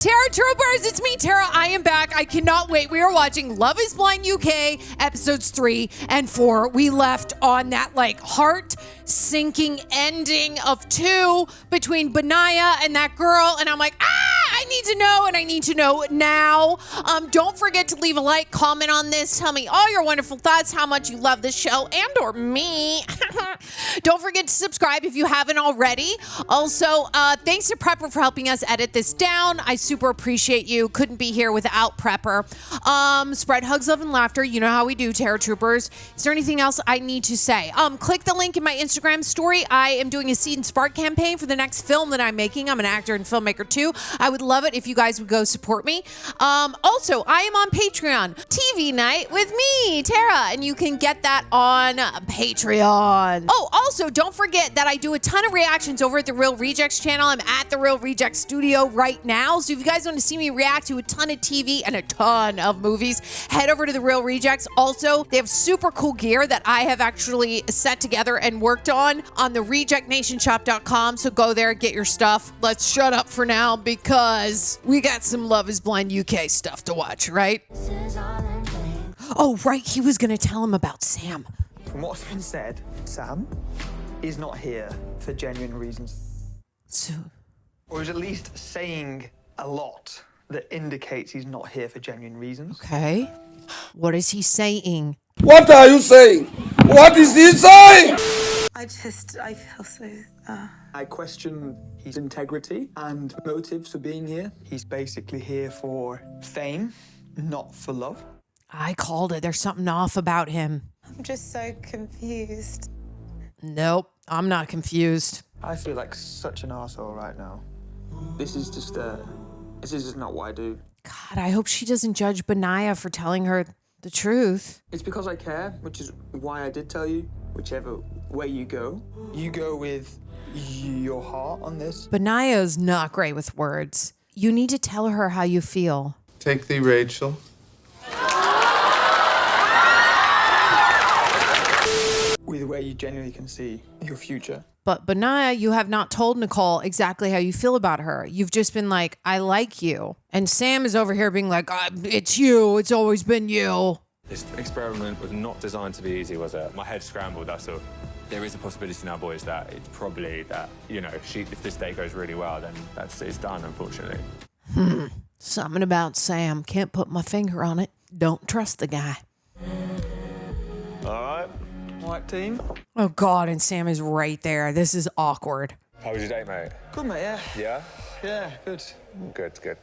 Tara Troopers, it's me, Tara. I am back. I cannot wait. We are watching Love is Blind UK episodes 3 and 4. We left on that heart-sinking ending of 2 between Benaiah and that girl. And I'm like, I need to know, and I need to know now. Don't forget to leave a like, comment on this. Tell me all your wonderful thoughts, how much you love this show and or me. Don't forget to subscribe if you haven't already. Also, thanks to Prepper for helping us edit this down. I super appreciate you. Couldn't be here without Prepper. Spread hugs, love, and laughter. You know how we do, Terror Troopers. Is there anything else I need to say? Click the link in my Instagram story. I am doing a Seed and Spark campaign for the next film that I'm making. I'm an actor and filmmaker too. I would love it if you guys would go support me. Also, I am on Patreon. TV night with me, Tara, and you can get that on Patreon. Oh, also, don't forget that I do a ton of reactions over at The Real Rejects channel. I'm at The Real Rejects studio right now. So if you guys want to see me react to a ton of TV and a ton of movies, head over to The Real Rejects. Also, they have super cool gear that I have actually set together and worked on the rejectnationshop.com. So go there, get your stuff. Let's shut up for now because we got some Love is Blind UK stuff to watch, right? Oh, right. He was going to tell him about Sam. From what's been said, Sam is not here for genuine reasons. So, or is at least saying a lot that indicates he's not here for genuine reasons. okay. What is he saying? What are you saying? What is he saying? I feel so... I question his integrity and motives for being here. He's basically here for fame, not for love. I called it. There's something off about him. I'm just so confused. Nope, I'm not confused. I feel like such an arsehole right now. This is just not what I do. God, I hope she doesn't judge Benaiah for telling her the truth. It's because I care, which is why I did tell you. Whichever way you go with your heart on this. Benaiah's not great with words. You need to tell her how you feel. Take thee, Rachel. With where you genuinely can see your future. But Benaiah, you have not told Nicole exactly how you feel about her. You've just been like, I like you. And Sam is over here being like, it's you. It's always been you. This experiment was not designed to be easy, was it? My head scrambled, that's all. There is a possibility now, boys, that it's probably that, if this day goes really well, then it's done, unfortunately. Something about Sam. Can't put my finger on it. Don't trust the guy. All right. Right, team? Oh, God, and Sam is right there. This is awkward. How was your day, mate? Good, mate, yeah. Yeah? Yeah, good. Good.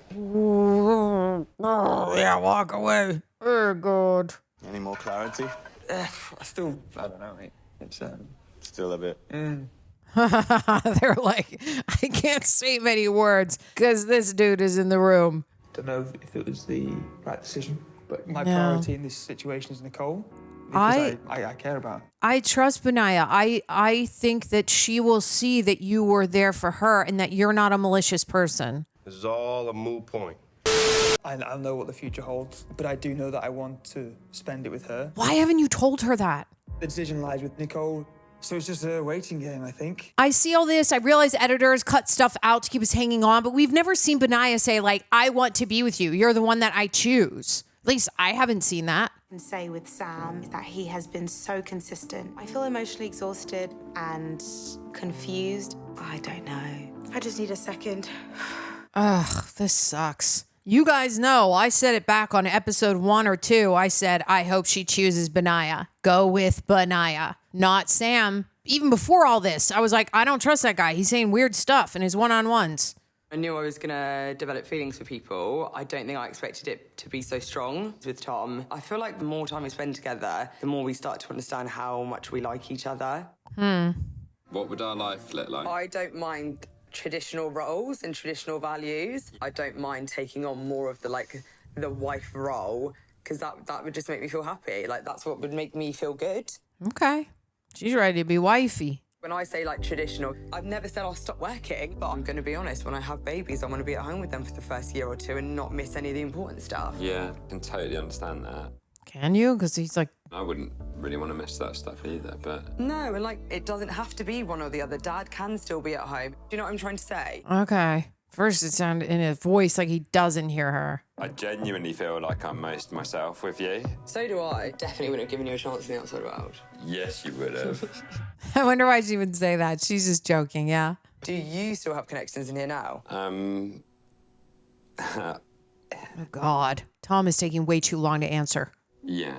Yeah, walk away. Oh, God. Any more clarity? I don't know, mate. It's, Still a bit. They're like, I can't say many words because this dude is in the room. don't know if it was the right decision, but my priority in this situation is Nicole. Because I care about her. I trust Benaiah. I think that she will see that you were there for her and that you're not a malicious person. This is all a moot point. I know what the future holds, but I do know that I want to spend it with her. Why haven't you told her that? The decision lies with Nicole, so it's just a waiting game, I think. I see all this. I realize editors cut stuff out to keep us hanging on, but we've never seen Benaiah say, I want to be with you. You're the one that I choose. At least I haven't seen that. And say with Sam that he has been so consistent. I feel emotionally exhausted and confused. I don't know. I just need a second. Ugh, this sucks. You guys know, I said it back on episode 1 or 2. I said, I hope she chooses Benaiah. Go with Benaiah, not Sam. Even before all this, I was like, I don't trust that guy. He's saying weird stuff in his one-on-ones. I knew I was going to develop feelings for people. I don't think I expected it to be so strong with Tom. I feel like the more time we spend together, the more we start to understand how much we like each other. What would our life look like? I don't mind traditional roles and traditional values. I don't mind taking on more of the wife role because that would just make me feel happy. That's what would make me feel good. Okay. She's ready to be wifey. When I say traditional, I've never said I'll stop working, but I'm going to be honest, when I have babies, I want to be at home with them for the first year or 2 and not miss any of the important stuff. Yeah, I can totally understand that. Can you? Because he's like... I wouldn't really want to miss that stuff either, but... No, and it doesn't have to be one or the other. Dad can still be at home. Do you know what I'm trying to say? Okay. First, it sounded in his voice like he doesn't hear her. I genuinely feel like I'm most myself with you. So do I. Definitely wouldn't have given you a chance in the outside world. Yes, you would have. I wonder why she would say that. She's just joking, yeah. Do you still have connections in here now? Oh, God. Tom is taking way too long to answer. Yeah.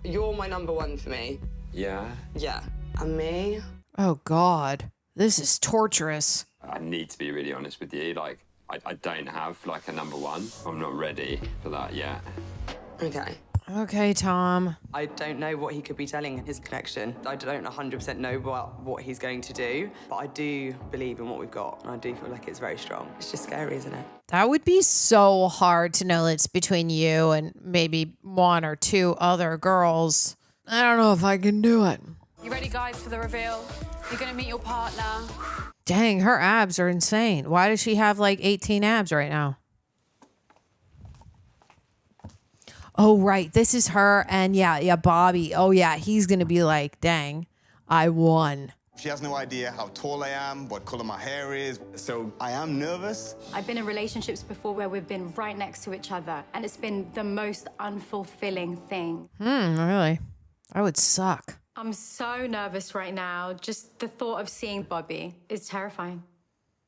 You're my number one for me. Yeah? Yeah. And me? Oh, God. This is torturous. I need to be really honest with you. Like, I don't have, like, a number one. I'm not ready for that yet. Okay. Okay, Tom. I don't know what he could be telling his connection. I don't 100% know what he's going to do, but I do believe in what we've got, and I do feel like it's very strong. It's just scary, isn't it? That would be so hard to know it's between you and maybe one or two other girls. I don't know if I can do it. You ready, guys, for the reveal? You're going to meet your partner. Dang, her abs are insane. Why does she have like 18 abs right now? Oh, right. This is her. And yeah, Bobby. Oh, yeah. He's going to be like, dang, I won. She has no idea how tall I am, what color my hair is, so I am nervous. I've been in relationships before where we've been right next to each other, and it's been the most unfulfilling thing. Really? I would suck. I'm so nervous right now. Just the thought of seeing Bobby is terrifying.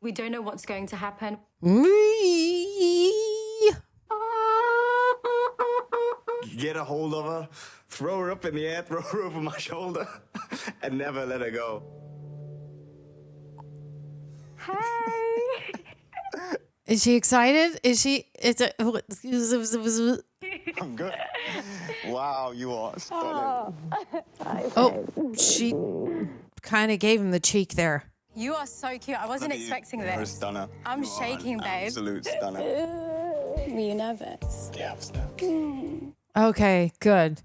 We don't know what's going to happen. Get a hold of her, throw her up in the air, throw her over my shoulder, and never let her go. Hey! Is she excited? Is she? I'm good. Wow, you are stunning. Oh, she kind of gave him the cheek there. You are so cute. I wasn't expecting You're a this. stunner. I'm You are shaking, an babe. Absolute stunner. Were you nervous? Yeah, I was nervous. Okay, good.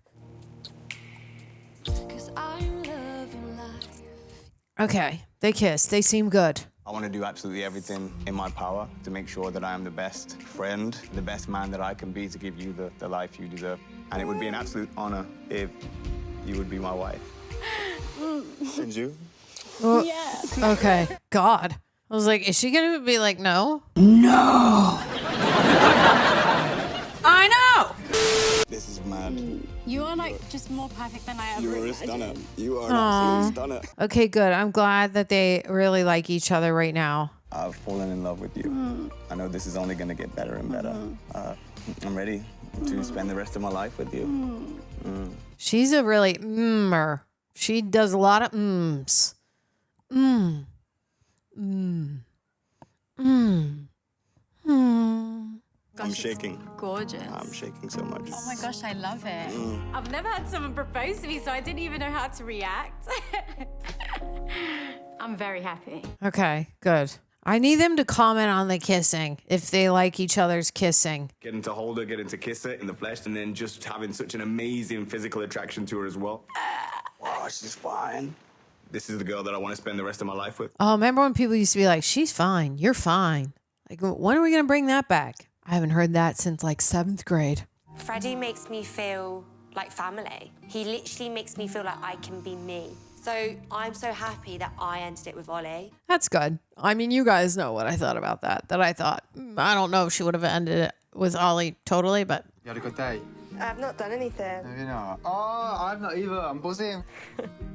Okay, they kiss. They seem good. I want to do absolutely everything in my power to make sure that I am the best friend, the best man that I can be to give you the life you deserve. And it would be an absolute honor if you would be my wife. And you? Well, Yeah. Okay, God. I was like, is she going to be like, no? I know! This is mad. You are like just more perfect than I ever You are a imagined. stunner. You are an absolute stunner. Okay, good. I'm glad that they really like each other right now. I've fallen in love with you. I know this is only going to get better and better. I'm ready to spend the rest of my life with you. She's a really mmer. She does a lot of mms. I'm shaking. Gorgeous. I'm shaking so much. Oh my gosh, I love it. I've never had someone propose to me, so I didn't even know how to react. I'm very happy. Okay, good. I need them to comment on the kissing, if they like each other's kissing. Getting to hold her, getting to kiss her in the flesh, and then just having such an amazing physical attraction to her as well. Wow, she's fine. This is the girl that I want to spend the rest of my life with. Oh, remember when people used to be like, she's fine, you're fine. Like, when are we going to bring that back? I haven't heard that since like 7th grade. Freddie makes me feel like family. He literally makes me feel like I can be me. So I'm so happy that I ended it with Ollie. That's good. I mean, you guys know what I thought about that. That I thought, I don't know if she would have ended it with Ollie totally, but... You had a good day? I've not done anything. Have you not? Oh, I've not either. I'm buzzing.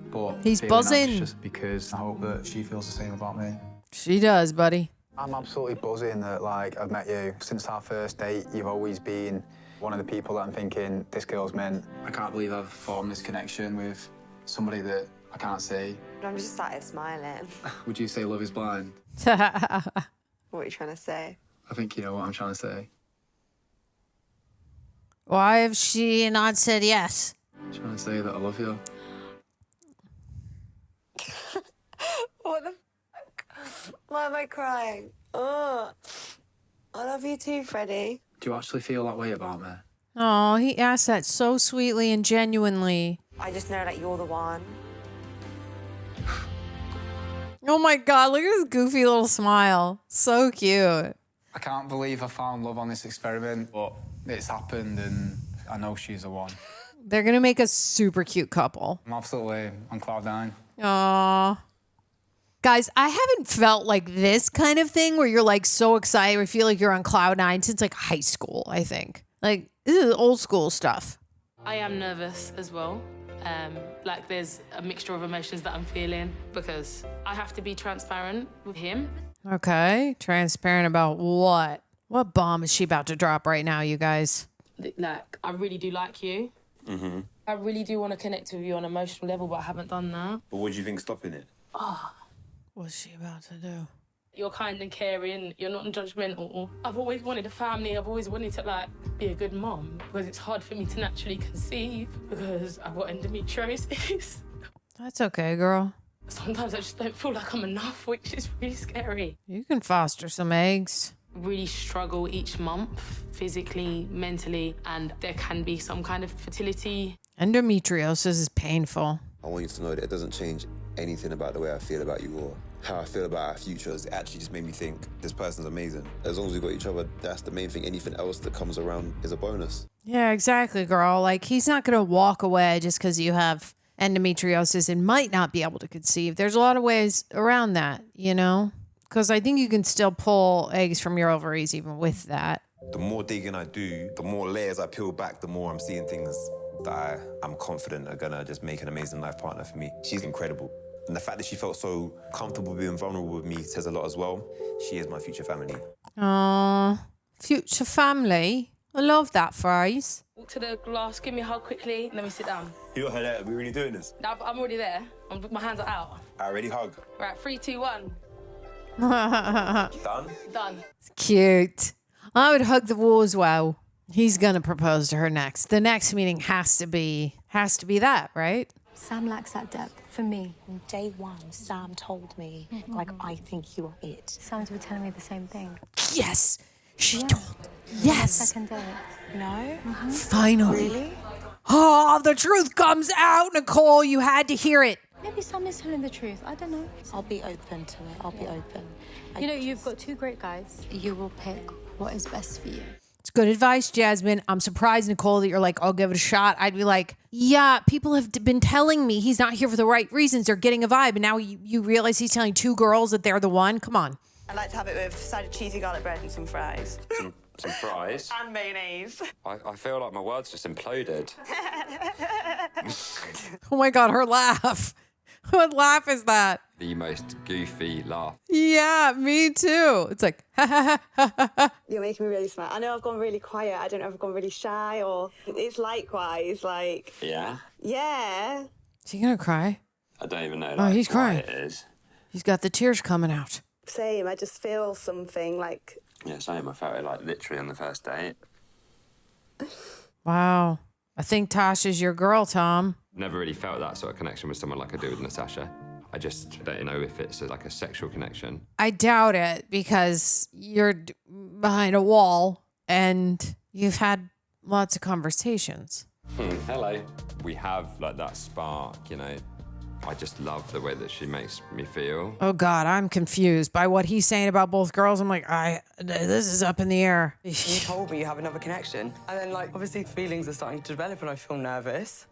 But He's feeling buzzing. anxious because I hope that she feels the same about me. She does, buddy. I'm absolutely buzzing that, like, I've met you. Since our first date, you've always been one of the people that I'm thinking, this girl's meant. I can't believe I've formed this connection with somebody that I can't see. I'm just started smiling. Would you say love is blind? What are you trying to say? I think you know what I'm trying to say. Why have she not said yes? I'm trying to say that I love you. What the fuck? Why am I crying? Oh, I love you too, Freddie. Do you actually feel that way about me? Oh, he asked that so sweetly and genuinely. I just know that you're the one. Oh my God, look at his goofy little smile. So cute. I can't believe I found love on this experiment, but it's happened and I know she's the one. They're going to make a super cute couple. I'm absolutely on cloud 9. Aww. Guys, I haven't felt like this kind of thing where you're like so excited or feel like you're on cloud nine since like high school, I think. Like, this is old school stuff. I am nervous as well. Like there's a mixture of emotions that I'm feeling because I have to be transparent with him. Okay. Transparent about what? What bomb is she about to drop right now, you guys? Like, I really do like you. Mm-hmm. I really do want to connect with you on an emotional level, but I haven't done that. But what do you think's stopping it? Oh, what's she about to do? You're kind and caring. You're not judgmental. I've always wanted a family. I've always wanted to, like, be a good mom because it's hard for me to naturally conceive because I've got endometriosis. That's okay, girl. Sometimes I just don't feel like I'm enough, which is really scary. You can foster some eggs. Really struggle each month, physically, mentally, and there can be some kind of fertility. Endometriosis is painful. I want you to know that it doesn't change anything about the way I feel about you or how I feel about our future. It actually just made me think this person's amazing. As long as we got each other, that's the main thing. Anything else that comes around is a bonus. Yeah, exactly, girl. Like, he's not going to walk away just because you have endometriosis and might not be able to conceive. There's a lot of ways around that, you know? Because I think you can still pull eggs from your ovaries even with that. The more digging I do, the more layers I peel back, the more I'm seeing things that I'm confident are gonna just make an amazing life partner for me. She's incredible. And the fact that she felt so comfortable being vulnerable with me says a lot as well. She is my future family. Aww, future family. I love that phrase. Walk to the glass, give me a hug quickly, and let me sit down. You're her, we're really doing this? Now, I'm already there. My hands are out. I already hug. Right, 3, 2, 1. Done? Done. Cute. I would hug the wall as well. He's gonna propose to her next. The next meeting has to be that, right? Sam lacks that depth for me. From day one, Sam told me, like, I think you are it. Sam's been telling me the same thing. Yes, she told. Yes. Second date. No? Finally. Really? Oh, the truth comes out, Nicole. You had to hear it. Maybe Sam is telling the truth. I don't know. I'll be open to it. I'll be open. You know, you've got two great guys. You will pick what is best for you. It's good advice, Jasmine. I'm surprised, Nicole, that you're like, I'll give it a shot. I'd be like, yeah, people have been telling me he's not here for the right reasons. They're getting a vibe. And now you realize he's telling two girls that they're the one. Come on. I'd like to have it with a side of cheesy garlic bread and some fries. Some fries. And mayonnaise. I feel like my world's just imploded. Oh my God, her laugh. What laugh is that? The most goofy laugh. Yeah, me too. It's like, ha ha ha ha ha. You're making me really smile. I know I've gone really quiet. I don't know if I've gone really shy or it's likewise, like... Yeah? Yeah. Is he gonna cry? I don't even know he's crying. It is. He's got the tears coming out. Same, I just feel something like... Yeah, same. I felt it like literally on the first date. Wow. I think Tasha's your girl, Tom. Never really felt that sort of connection with someone like I do with Natasha. I just don't know if it's like a sexual connection. I doubt it because you're behind a wall and you've had lots of conversations. Hello. We have like that spark, you know. I just love the way that she makes me feel. Oh God, I'm confused by what he's saying about both girls. I'm like, this is up in the air. You told me you have another connection. And then, like, obviously feelings are starting to develop and I feel nervous.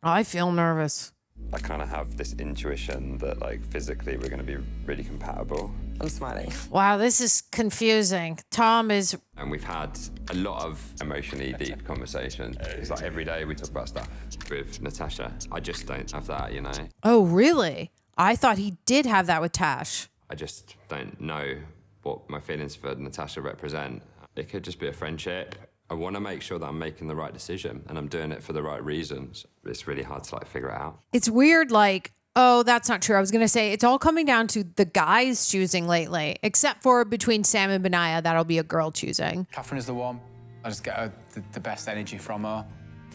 I feel nervous. I kind of have this intuition that, like, physically we're going to be really compatible. I'm smiling. Wow, this is confusing. Tom is... And we've had a lot of emotionally deep conversations. It's like every day we talk about stuff with Natasha. I just don't have that, you know? Oh, really? I thought he did have that with Tash. I just don't know what my feelings for Natasha represent. It could just be a friendship. I want to make sure that I'm making the right decision and I'm doing it for the right reasons. It's really hard to, like, figure it out. It's weird, like... Oh, that's not true. I was going to say it's all coming down to the guys choosing lately, except for between Sam and Benaiah. That'll be a girl choosing. Catherine is the one. I just get the best energy from her.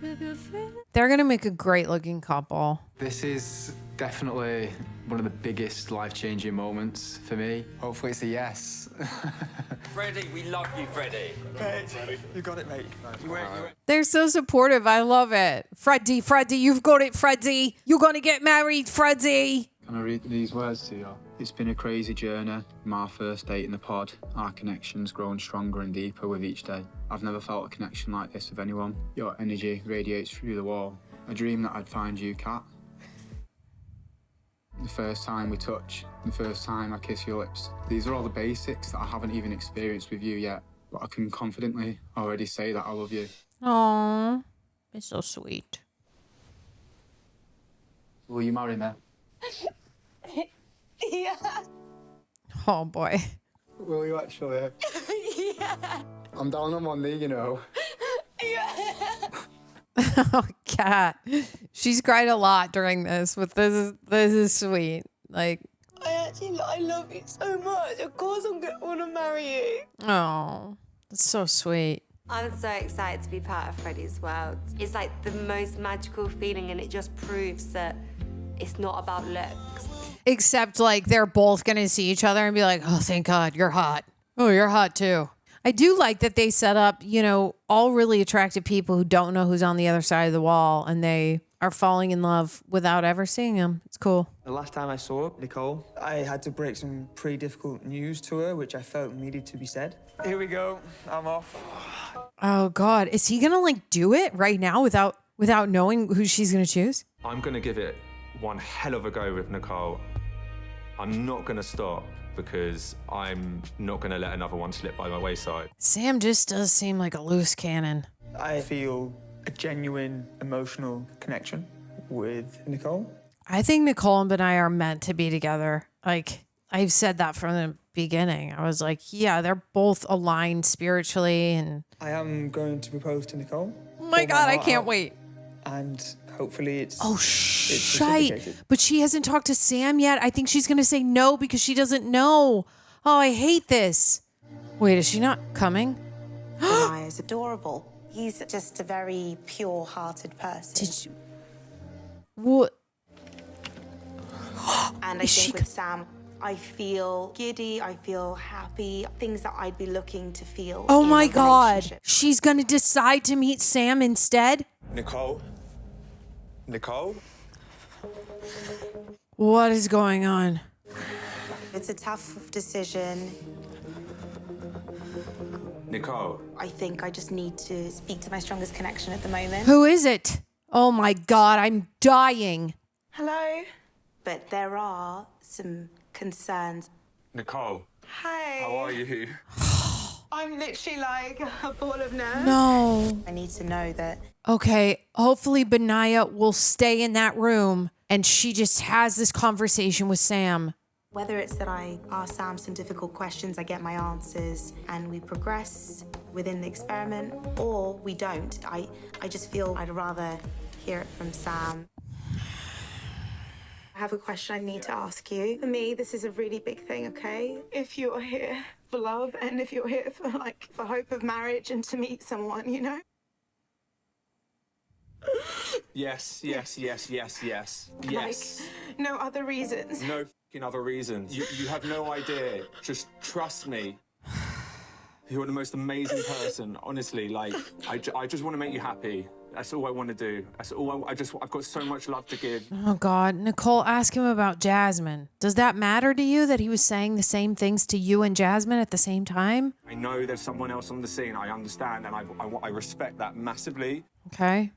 They're going to make a great looking couple. This is definitely one of the biggest life-changing moments for me. Hopefully it's a yes. Freddie, we love you, Freddie. You got it, mate. They're so supportive. I love it. Freddie, you've got it, Freddie. You're going to get married, Freddie. Can I read these words to you? It's been a crazy journey. My first date in the pod. Our connection's grown stronger and deeper with each day. I've never felt a connection like this with anyone. Your energy radiates through the wall. A dream that I'd find you, Kat. the first time we touch, the first time I kiss your lips. These are all the basics that I haven't even experienced with you yet, but I can confidently already say that I love you. Aww, it's so sweet. Will you marry me? Yeah. Oh boy. Will you actually? Yeah. I'm down on one knee, you know. Yeah. Oh, Kat. She's cried a lot during this, but this is sweet. Like, I love you so much. Of course I'm going to want to marry you. oh, that's so sweet. I'm so excited to be part of Freddie's world. It's like the most magical feeling, and it just proves that it's not about looks. Except, like, they're both going to see each other and be like, oh, thank God, you're hot. Oh, you're hot, too. I do like that they set up, you know, all really attractive people who don't know who's on the other side of the wall, and they are falling in love without ever seeing him. It's cool. The last time I saw Nicole, I had to break some pretty difficult news to her, which I felt needed to be said. Here we go. I'm off. Oh, God. Is he going to, like, do it right now without knowing who she's going to choose? I'm going to give it one hell of a go with Nicole. I'm not going to stop because I'm not going to let another one slip by my wayside. Sam just does seem like a loose cannon. I feel a genuine emotional connection with Nicole. I think Nicole and Benaiah are meant to be together. Like, I've said that from the beginning. I was like, yeah, they're both aligned spiritually. And I am going to propose to Nicole. oh my God, I can't wait. And hopefully it's... Oh, it's shite. reciprocated. But she hasn't talked to Sam yet. I think she's going to say no because she doesn't know. Oh, I hate this. Wait, is she not coming? Benaiah is adorable. He's just a very pure-hearted person. Did you... What? And I think with Sam, I feel giddy, I feel happy, things that I'd be looking to feel. Oh in my a God. relationship. She's going to decide to meet Sam instead? Nicole? Nicole? What is going on? It's a tough decision. Nicole. I think I just need to speak to my strongest connection at the moment. Who is it? Oh my God, I'm dying. Hello? But there are some concerns. Nicole. Hey. How are you? I'm literally like a ball of nerves. No. I need to know that. Okay, hopefully Benaiah will stay in that room and she just has this conversation with Sam. Whether it's that I ask Sam some difficult questions, I get my answers, and we progress within the experiment, or we don't. I just feel I'd rather hear it from Sam. I have a question I need to ask you. For me, this is a really big thing, okay? If you're here for love and if you're here for for hope of marriage and to meet someone, you know? Yes. Like, no other reasons. No f***ing other reasons. You have no idea. Just trust me. You're the most amazing person, honestly. Like, I just want to make you happy. That's all I want to do. That's all I've got so much love to give. Oh God, Nicole, ask him about Jasmine. Does that matter to you that he was saying the same things to you and Jasmine at the same time? I know there's someone else on the scene. I understand, and I respect that massively. Okay.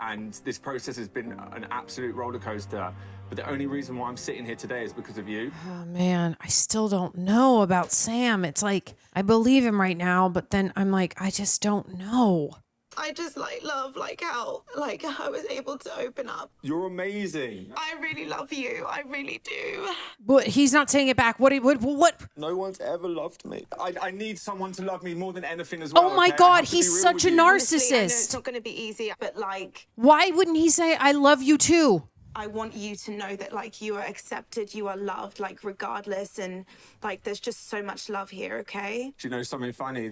And this process has been an absolute roller coaster. But the only reason why I'm sitting here today is because of you. Oh man, I still don't know about Sam. It's like, I believe him right now, but then I'm like, I just don't know. I just love how I was able to open up. You're amazing. I really love you. I really do. But he's not saying it back. What? No one's ever loved me. I need someone to love me more than anything as well. Oh my okay? I God, have to be he's real such with a you. narcissist. Honestly, I know it's not going to be easy, but why wouldn't he say, I love you too? I want you to know that you are accepted, you are loved, regardless, and there's just so much love here, okay? Do you know something funny?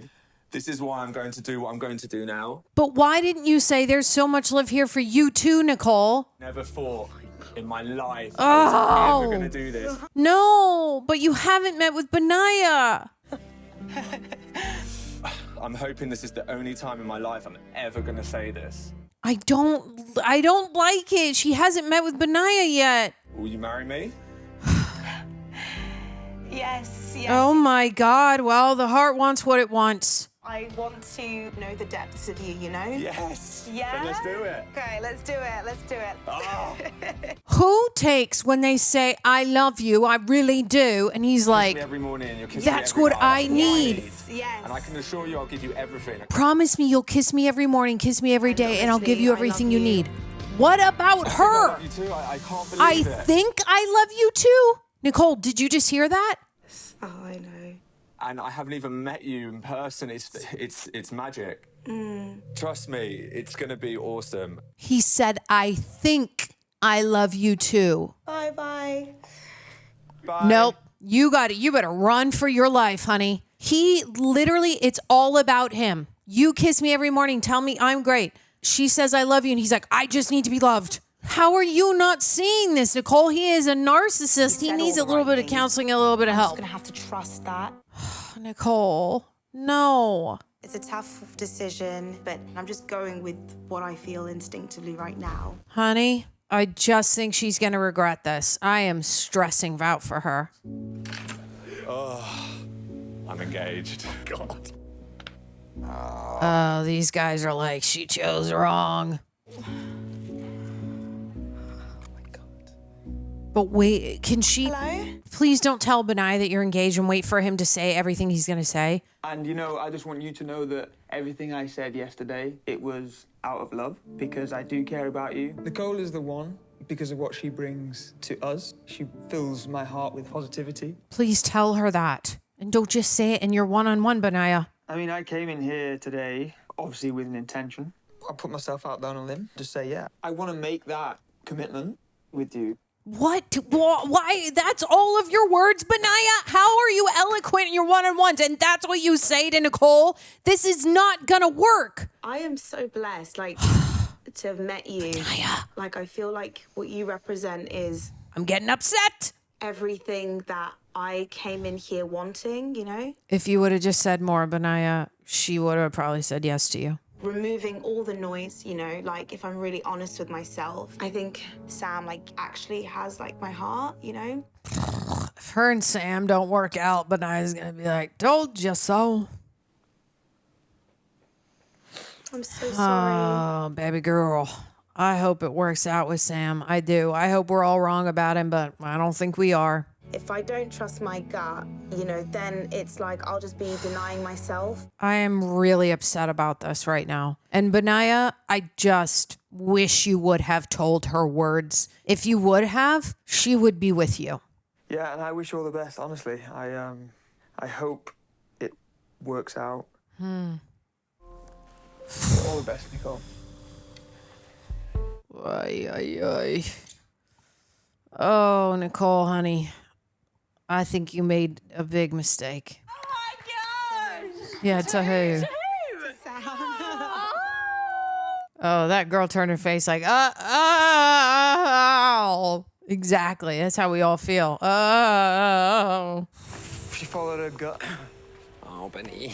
This is why I'm going to do what I'm going to do now. But why didn't you say there's so much love here for you too, Nicole? Never thought in my life I was ever going to do this. No, but you haven't met with Benaiah. I'm hoping this is the only time in my life I'm ever going to say this. I don't like it. She hasn't met with Benaiah yet. Will you marry me? Yes. Oh my God. Well, the heart wants what it wants. I want to know the depths of you, you know? Yes. Yeah? Then let's do it. Okay, let's do it. Let's do it. Oh. Who takes when they say, I love you, I really do, and he's Kiss me like, every morning and you'll kiss that's me every what night. I That's need. Yes. And I can assure you I'll give you everything. Promise me you'll kiss me every morning, kiss me every day, and I'll give you everything you need. What about I her? love you too. I can't believe I it. think I love you too. Nicole, did you just hear that? Oh, I know. And I haven't even met you in person. It's magic. Trust me, it's gonna be awesome. He said, I think I love you too. Bye-bye. Bye. Nope. You got it. You better run for your life, honey. He literally, it's all about him. You kiss me every morning. Tell me I'm great. She says, I love you. And he's like, I just need to be loved. How are you not seeing this, Nicole? He is a narcissist. He needs a little bit of counseling, a little bit of I'm help. just gonna have to trust that. Nicole, no. It's a tough decision, but I'm just going with what I feel instinctively right now. Honey, I just think she's going to regret this. I am stressing out for her. Oh, I'm engaged. God. Oh, these guys are like, she chose wrong. But wait, can she... Hello? Please don't tell Benaiah that you're engaged and wait for him to say everything he's going to say. And you know, I just want you to know that everything I said yesterday, it was out of love because I do care about you. Nicole is the one because of what she brings to us. She fills my heart with positivity. Please tell her that. And don't just say it in your one-on-one, Benaiah. I mean, I came in here today, obviously with an intention. I put myself out there on a limb to say, yeah, I want to make that commitment with you. What? Why? That's all of your words, Benaiah? How are you eloquent in your one-on-ones? And that's what you say to Nicole? This is not gonna work. I am so blessed, like, to have met you. Benaiah. Like, I feel like what you represent is... I'm getting upset. Everything that I came in here wanting, you know? If you would have just said more, Benaiah, she would have probably said yes to you. Removing all the noise, you know, like if I'm really honest with myself, I think Sam like actually has like my heart, you know? If her and Sam don't work out, Benaiah's gonna be like, told you so. I'm so sorry. Oh, baby girl. I hope it works out with Sam. I do. I hope we're all wrong about him, but I don't think we are. If I don't trust my gut, you know, then it's like I'll just be denying myself. I am really upset about this right now. And Benaiah, I just wish you would have told her words. If you would have, she would be with you. Yeah, and I wish you all the best, honestly. I hope it works out. All the best, Nicole. Ay. Oh, Nicole, honey. I think you made a big mistake. Oh my gosh! Yeah, to who? Oh, that girl turned her face like, oh. Exactly. That's how we all feel. Oh. She followed her gut. Oh, Benny.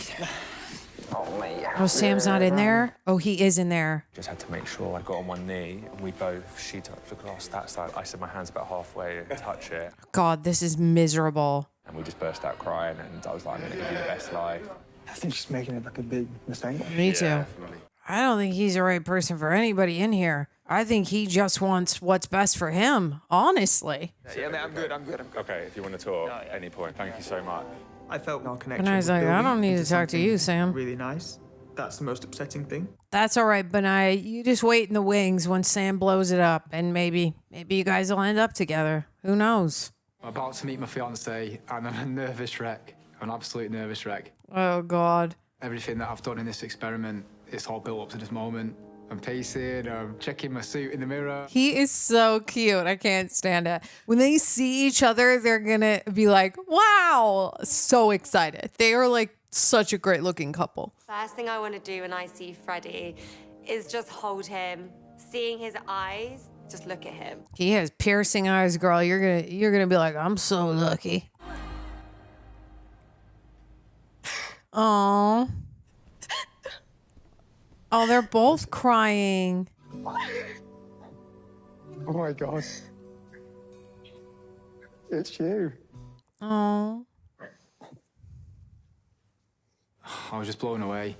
Oh, mate. Oh, Sam's not in there? Oh, he is in there. Just had to make sure I got on one knee and we both, she took across that side. I said my hand's about halfway and touch it. God, this is miserable. And we just burst out crying and I was like, I'm gonna give you the best life. I think she's making it like a big mistake. Me too. Definitely. I don't think he's the right person for anybody in here. I think he just wants what's best for him, honestly. Yeah, mate, I'm good. Okay, if you want to talk at any point, thank you so much. I felt our connection. And I was like, I don't need to talk to you, Sam. Really nice. That's the most upsetting thing. That's all right, Benaiah. You just wait in the wings when Sam blows it up, and maybe you guys will end up together. Who knows? I'm about to meet my fiancée, and I'm a nervous wreck. I'm an absolute nervous wreck. Oh, God. Everything that I've done in this experiment, it's all built up to this moment. I'm pacing, I'm checking my suit in the mirror. He is so cute. I can't stand it. When they see each other, they're gonna be like, wow, so excited. They are like such a great looking couple. First thing I want to do when I see Freddie is just hold him, seeing his eyes, just look at him. He has piercing eyes, girl. You're gonna be like, I'm so lucky. Oh. Oh, they're both crying. Oh my God. It's you. Oh. I was just blown away.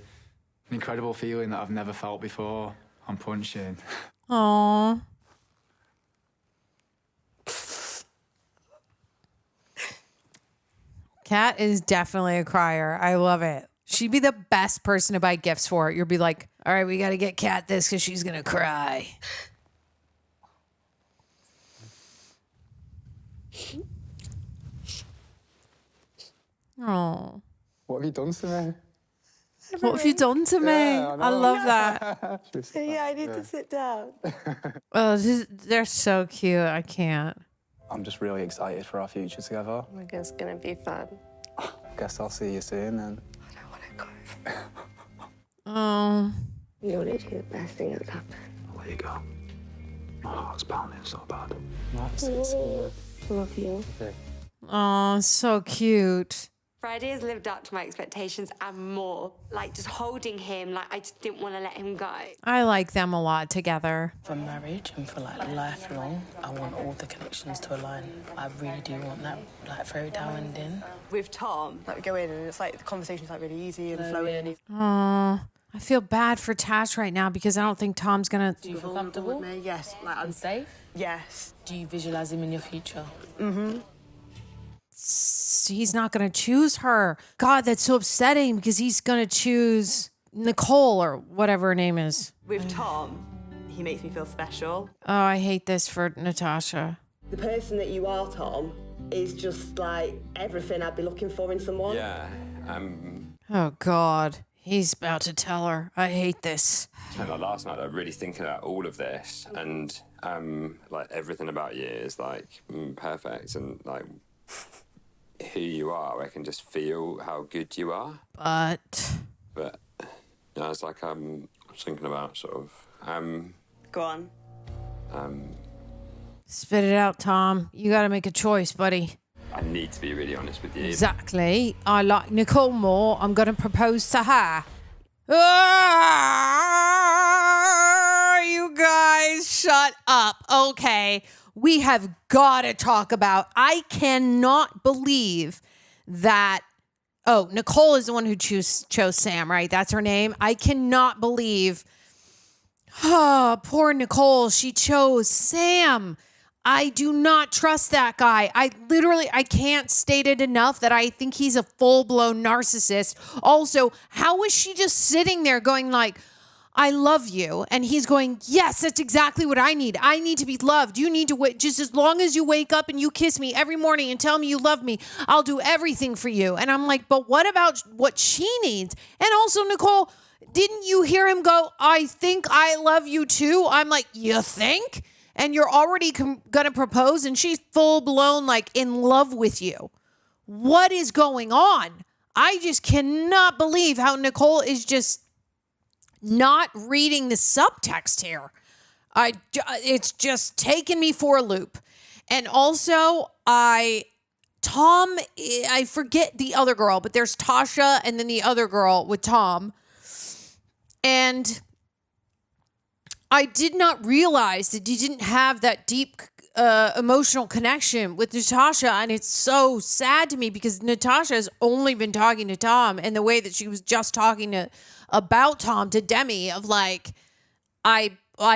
An incredible feeling that I've never felt before. I'm punching. Aww. Kat is definitely a crier. I love it. She'd be the best person to buy gifts for. You'll be like, all right, we got to get Kat this because she's going to cry. Oh. What have you done to me? What have you done to me? Yeah, I love that. Yeah, I need to sit down. Oh, they're so cute. I can't. I'm just really excited for our future together. Oh my God, it's gonna be fun. Guess I'll see you soon then. I don't want to go. Oh. You're literally the best thing that's happened. I'll let you go. My heart's pounding so bad. Love you. Oh, so cute. Freddie has lived up to my expectations and more. Like, just holding him, like, I just didn't want to let him go. I like them a lot together. For marriage and for like lifelong, I want all the connections to align. I really do want that like fairy tale ending. With Tom, like we go in and it's like the conversation's like really easy and flowing. Oh, I feel bad for Tash right now because I don't think Tom's gonna. Do you feel comfortable? with me? Yes, like I'm safe? Yes. Do you visualize him in your future? Mm-hmm. He's not gonna choose her. God, that's so upsetting because he's gonna choose Nicole or whatever her name is. With Tom, he makes me feel special. Oh, I hate this for Natasha. The person that you are, Tom, is just like everything I'd be looking for in someone. Yeah. Oh God, he's about to tell her. I hate this. Like last night, I was really thinking about all of this, and like everything about you is like perfect, and like who you are, I can just feel how good you are. But yeah, it's like I was thinking about sort of. Go on. Spit it out, Tom. You got to make a choice, buddy. I need to be really honest with you. Exactly. I like Nicole more. I'm going to propose to her. You guys, shut up. Okay. We have got to talk about. I cannot believe that. Oh, Nicole is the one who chose Sam, right? That's her name. I cannot believe. Oh, poor Nicole. She chose Sam. I do not trust that guy. I can't state it enough that I think he's a full-blown narcissist. Also, how is she just sitting there going like, I love you. And he's going, yes, that's exactly what I need. I need to be loved. You need to wait. Just as long as you wake up and you kiss me every morning and tell me you love me, I'll do everything for you. And I'm like, but what about what she needs? And also, Nicole, didn't you hear him go, I think I love you too? I'm like, you think? And you're already going to propose and she's full blown like in love with you. What is going on? I just cannot believe how Nicole is just not reading the subtext here. It's just taken me for a loop. And also, I forget the other girl, but there's Tasha and then the other girl with Tom. And I did not realize that you didn't have that deep emotional connection with Natasha. And it's so sad to me because Natasha has only been talking to Tom and the way that she was just talking about Tom to Demi of like, I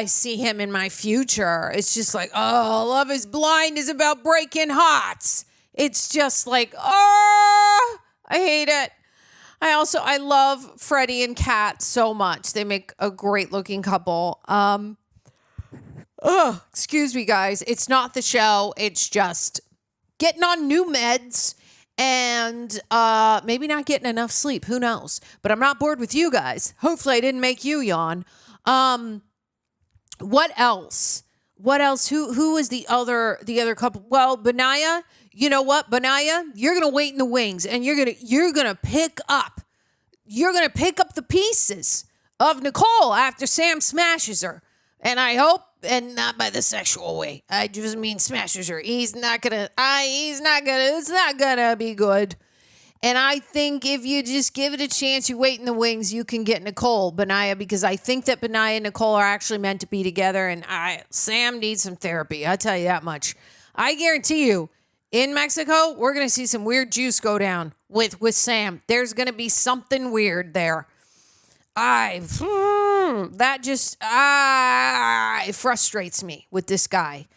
see him in my future. It's just like, oh, Love is Blind is about breaking hearts. It's just like, oh, I hate it. I love Freddie and Kat so much. They make a great looking couple. Excuse me, guys. It's not the show. It's just getting on new meds and maybe not getting enough sleep. Who knows? But I'm not bored with you guys. Hopefully I didn't make you yawn. What else? What else? Who is the other couple? Well, Benaiah. You know what, Benaiah? You're gonna wait in the wings, and you're gonna pick up the pieces of Nicole after Sam smashes her. And I hope, and not by the sexual way. I just mean smashes her. It's not gonna be good. And I think if you just give it a chance, you wait in the wings, you can get Nicole, Benaiah, because I think that Benaiah and Nicole are actually meant to be together. And Sam needs some therapy. I'll tell you that much. I guarantee you, in Mexico, we're going to see some weird juice go down with Sam. There's going to be something weird there. That just it frustrates me with this guy.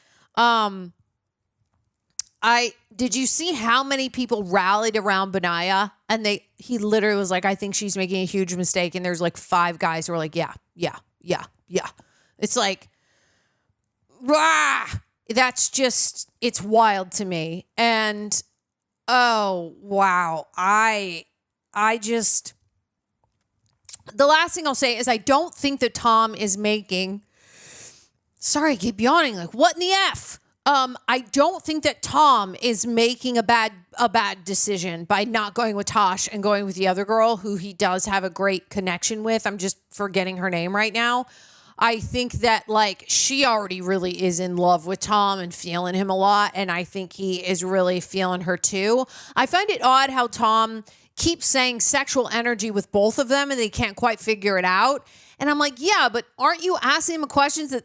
Did you see how many people rallied around Benaiah? And he literally was like, I think she's making a huge mistake. And there's like 5 guys who are like, yeah. It's like, that's just, it's wild to me. And oh, wow. The last thing I'll say is I don't think that Tom is making, sorry, I keep yawning. Like, what in the F? I don't think that Tom is making a bad decision by not going with Tosh and going with the other girl who he does have a great connection with. I'm just forgetting her name right now. I think that like she already really is in love with Tom and feeling him a lot. And I think he is really feeling her too. I find it odd how Tom keeps saying sexual energy with both of them and they can't quite figure it out. And I'm like, yeah, but aren't you asking him questions that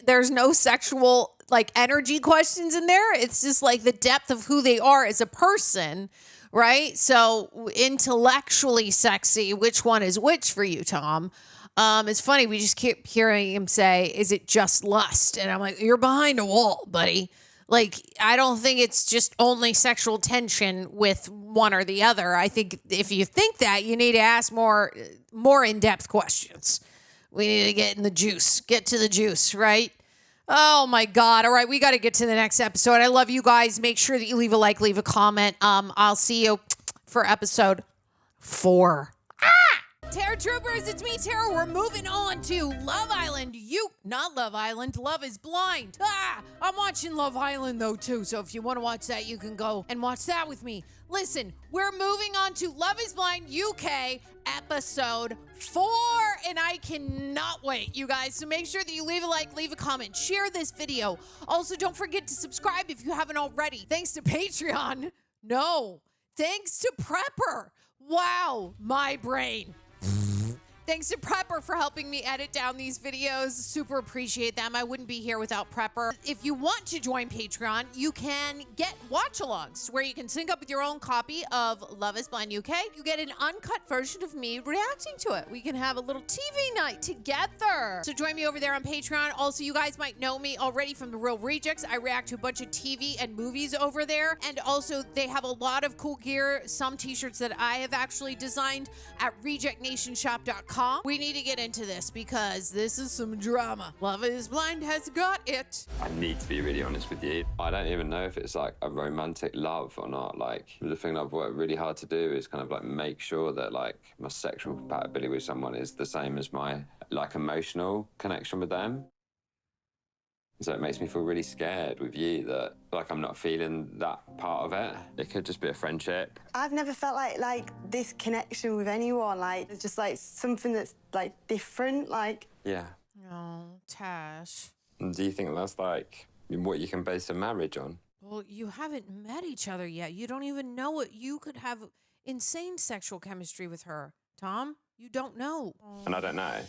there's no sexual like energy questions in there? It's just like the depth of who they are as a person, right? So intellectually sexy, which one is which for you, Tom? It's funny, we just keep hearing him say, is it just lust? And I'm like, you're behind a wall, buddy. Like, I don't think it's just only sexual tension with one or the other. I think if you think that, you need to ask more in-depth questions. We need to get to the juice, right? Oh my God. All right, we got to get to the next episode. I love you guys. Make sure that you leave a like, leave a comment. I'll see you for episode 4. Terror Troopers, it's me, Tara. We're moving on to Love Island. Not Love Island. Love is Blind. I'm watching Love Island, though, too. So if you want to watch that, you can go and watch that with me. Listen, we're moving on to Love is Blind UK episode 4. And I cannot wait, you guys. So make sure that you leave a like, leave a comment, share this video. Also, don't forget to subscribe if you haven't already. Thanks to Patreon. No. Thanks to Prepper. Wow, my brain. Thanks to Prepper for helping me edit down these videos. Super appreciate them. I wouldn't be here without Prepper. If you want to join Patreon, you can get watch-alongs where you can sync up with your own copy of Love is Blind UK. You get an uncut version of me reacting to it. We can have a little TV night together. So join me over there on Patreon. Also, you guys might know me already from The Real Rejects. I react to a bunch of TV and movies over there. And also, they have a lot of cool gear, some t-shirts that I have actually designed at rejectnationshop.com. We need to get into this because this is some drama. Love is Blind has got it. I need to be really honest with you. I don't even know if it's like a romantic love or not. Like, the thing I've worked really hard to do is kind of like make sure that like my sexual compatibility with someone is the same as my like emotional connection with them. So it makes me feel really scared with you that like I'm not feeling that part of it. It could just be a friendship. I've never felt like this connection with anyone. Like it's just like something that's like different. Like yeah. Oh, Tash. Do you think that's like what you can base a marriage on? Well, you haven't met each other yet. You don't even know what you could have insane sexual chemistry with her, Tom. You don't know. And I don't know.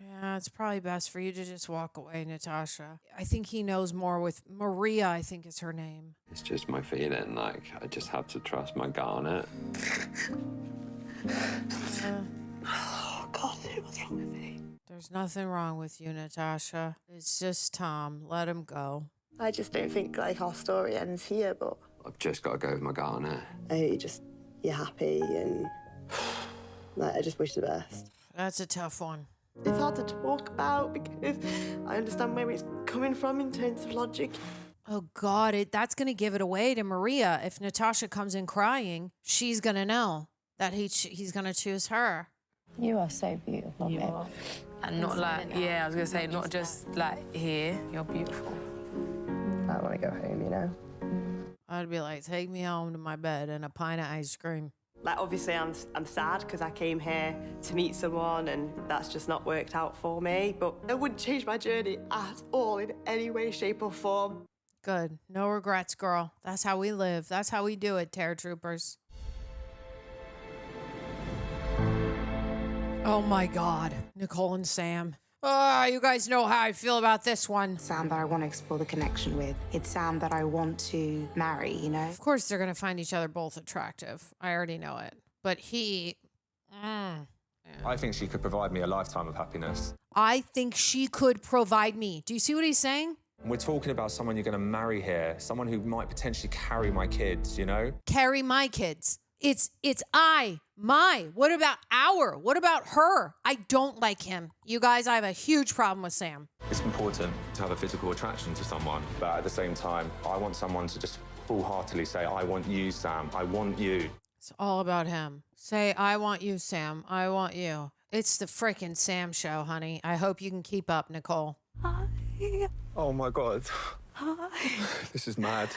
Yeah, it's probably best for you to just walk away, Natasha. I think he knows more with Maria, I think is her name. It's just my feeling, like, I just have to trust my gut on it. Oh, God, what's wrong with me? There's nothing wrong with you, Natasha. It's just Tom. Let him go. I just don't think, like, our story ends here, but... I've just got to go with my gut on it. I hope you're happy and, like, I just wish the best. That's a tough one. It's hard to talk about because I understand where it's coming from in terms of logic. Oh, God, that's going to give it away to Maria. If Natasha comes in crying, she's going to know that he's going to choose her. You are so beautiful, you are. And not like, I was going to say, not just like here, you're beautiful. I want to go home, you know? I'd be like, take me home to my bed and a pint of ice cream. Like, obviously, I'm sad because I came here to meet someone and that's just not worked out for me. But it wouldn't change my journey at all in any way, shape, or form. Good. No regrets, girl. That's how we live. That's how we do it, Terror Troopers. Oh, my God. Nicole and Sam. You guys know how I feel about this one. Sam that I want to explore the connection with. It's Sam that I want to marry, you know? Of course, they're going to find each other both attractive. I already know it. But he... I think she could provide me a lifetime of happiness. I think she could provide me. Do you see what he's saying? We're talking about someone you're going to marry here, someone who might potentially carry my kids, you know? Carry my kids. It's my. What about our? What about her? I don't like him. You guys, I have a huge problem with Sam. It's important to have a physical attraction to someone, but at the same time, I want someone to just full-heartedly say, I want you, Sam. I want you. It's all about him. Say, I want you, Sam. I want you. It's the freaking Sam show, honey. I hope you can keep up, Nicole. Hi. Oh, my God. Hi. This is mad.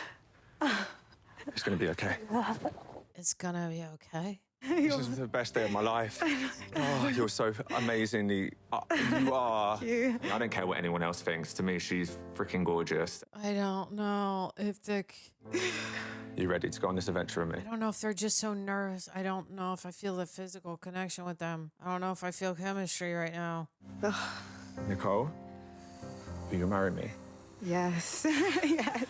It's going to be okay. It's gonna be okay. This is the best day of my life. Oh, you're so amazingly... you are. You. I don't care what anyone else thinks. To me, she's freaking gorgeous. I don't know if they're... You ready to go on this adventure with me? I don't know if they're just so nervous. I don't know if I feel the physical connection with them. I don't know if I feel chemistry right now. Nicole, will you marry me? Yes. Yes.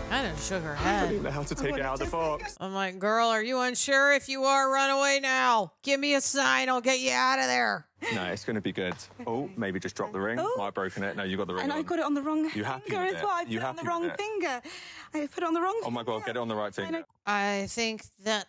Kind of shook her I head. don't know how to take it out of the box. I'm like, girl, are you unsure? If you are, run away now. Give me a sign. I'll get you out of there. No, it's going to be good. Oh, maybe just drop the ring. Oh. Might have broken it. No, you got the ring And on. I got it on the wrong You happy finger with as it? well. I You put it on the happy wrong with it? finger. I put it on the wrong Oh, my God, get it on the right finger. I think that...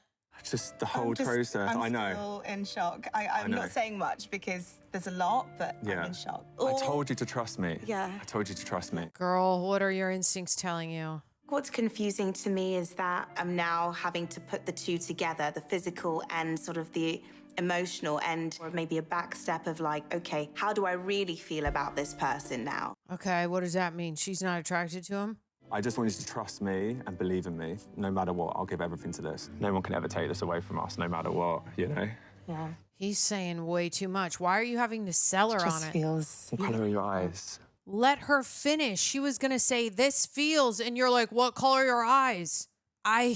Just the whole I'm process. I know. still in shock. I'm know. not saying much because there's a lot, but I'm Yeah. in shock. I told you to trust me. Yeah. I told you to trust me. Girl, what are your instincts telling you? What's confusing to me is that I'm now having to put the two together, the physical and sort of the emotional, and or maybe a back step of like, okay, how do I really feel about this person now? Okay, what does that mean? She's not attracted to him? I just want you to trust me and believe in me. No matter what, I'll give everything to this. No one can ever take this away from us, no matter what, you know? Yeah. He's saying way too much. Why are you having to sell her on it? feels... What colour are your eyes? Let her finish. She was going to say, this feels, and you're like, what color are your eyes? I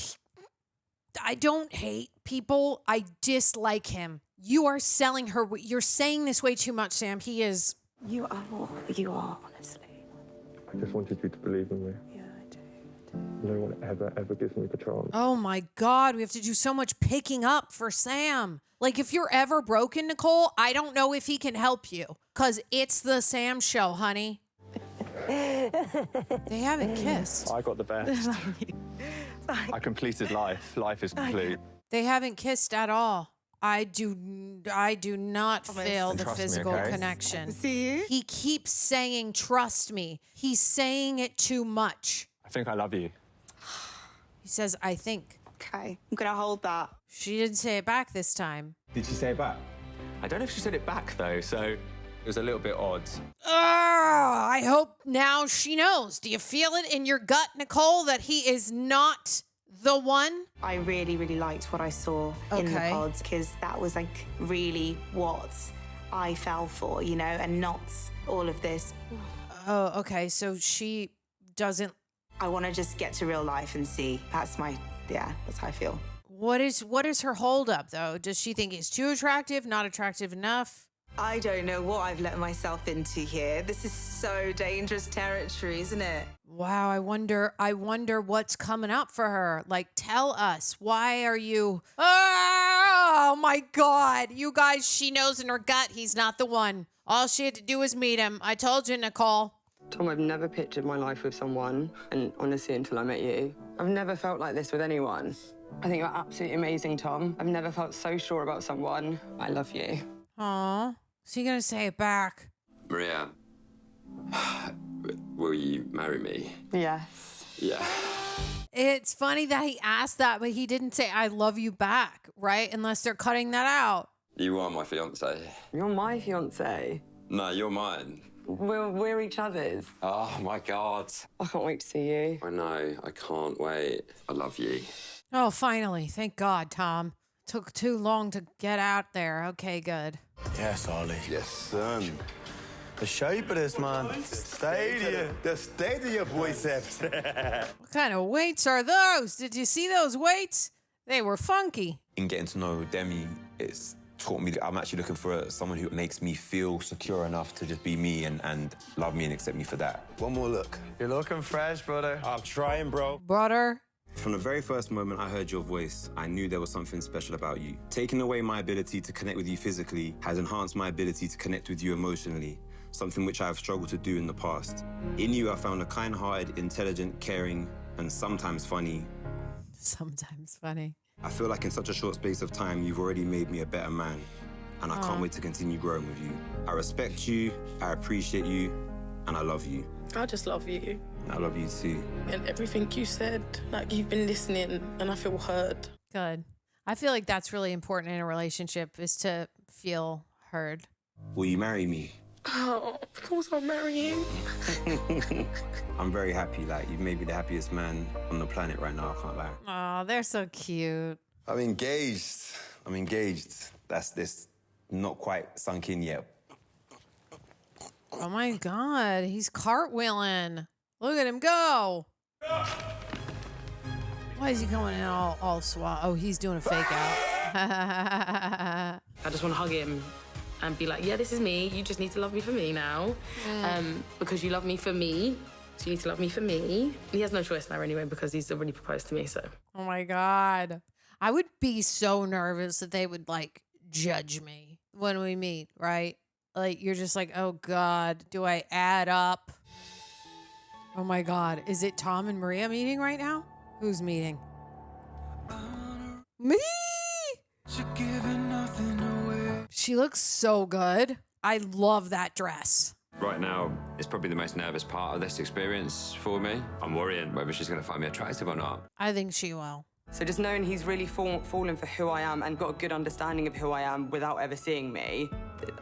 don't hate people. I dislike him. You are selling her. You're saying this way too much, Sam. He is. You are, honestly. I just wanted you to believe in me. Yeah, I do. No one ever gives me the chance. Oh my God, we have to do so much picking up for Sam. Like, if you're ever broken, Nicole, I don't know if he can help you. Because it's the Sam show, honey. They haven't kissed. I got the best. I completed life. Life is complete. They haven't kissed at all. I do not feel the Trust me, physical okay? connection. See? He keeps saying, trust me. He's saying it too much. I think I love you. He says, I think. Okay, I'm gonna hold that. She didn't say it back this time. Did she say it back? I don't know if she said it back, though, so it was a little bit odd. I hope now she knows. Do you feel it in your gut, Nicole, that he is not the one? I really, really liked what I saw in the Okay. pods because that was like really what I fell for, you know, and not all of this. Oh, okay. So she doesn't. I want to just get to real life and see. That's how I feel. What is her holdup, though? Does she think he's too attractive, not attractive enough? I don't know what I've let myself into here. This is so dangerous territory, isn't it? Wow, I wonder what's coming up for her. Like, tell us. Why are you... Oh, my God. You guys, she knows in her gut he's not the one. All she had to do was meet him. I told you, Nicole. Tom, I've never pictured my life with someone, and honestly, until I met you, I've never felt like this with anyone. I think you're absolutely amazing, Tom. I've never felt so sure about someone. I love you. Aw. Is he going to say it back? Maria, will you marry me? Yes. Yeah. It's funny that he asked that, but he didn't say, I love you back, right? Unless they're cutting that out. You are my fiancé. You're my fiancé. No, you're mine. We're each other's. Oh, my God. I can't wait to see you. I know. I can't wait. I love you. Oh, finally. Thank God, Tom. Took too long to get out there. Okay, good. Yes, Ollie. Yes, son. The shape of this, man. The stadium biceps. What kind of weights are those? Did you see those weights? They were funky. In getting to know Demi, it's taught me that I'm actually looking for someone who makes me feel secure enough to just be me and love me and accept me for that. One more look. You're looking fresh, brother. I'm trying, bro. Brother. From the very first moment I heard your voice, I knew there was something special about you. Taking away my ability to connect with you physically has enhanced my ability to connect with you emotionally, something which I have struggled to do in the past. In you, I found a kind-hearted, intelligent, caring, and sometimes funny. Sometimes funny. I feel like in such a short space of time, you've already made me a better man, and I can't wait to continue growing with you. I respect you, I appreciate you, and I love you. I just love you. I love you too. And everything you said, like you've been listening and I feel heard. Good. I feel like that's really important in a relationship, is to feel heard. Will you marry me? Oh, of course I'll marry you. I'm very happy. Like, you've made me the happiest man on the planet right now, I can't lie. Oh, they're so cute. I'm engaged. That's this not quite sunk in yet. Oh my God, he's cartwheeling. Look at him go. Why is he coming in all swat? Oh, he's doing a fake out. I just want to hug him and be like, yeah, this is me. You just need to love me for me now. Because you love me for me. So you need to love me for me. He has no choice now anyway because he's already proposed to me, so. Oh my God. I would be so nervous that they would like judge me when we meet, right? Like, you're just like, oh God, do I add up? Oh my God. Is it Tom and Maria meeting right now? Who's meeting? Me! She looks so good. I love that dress. Right now, it's probably the most nervous part of this experience for me. I'm worrying whether she's going to find me attractive or not. I think she will. So just knowing he's really fallen for who I am and got a good understanding of who I am without ever seeing me,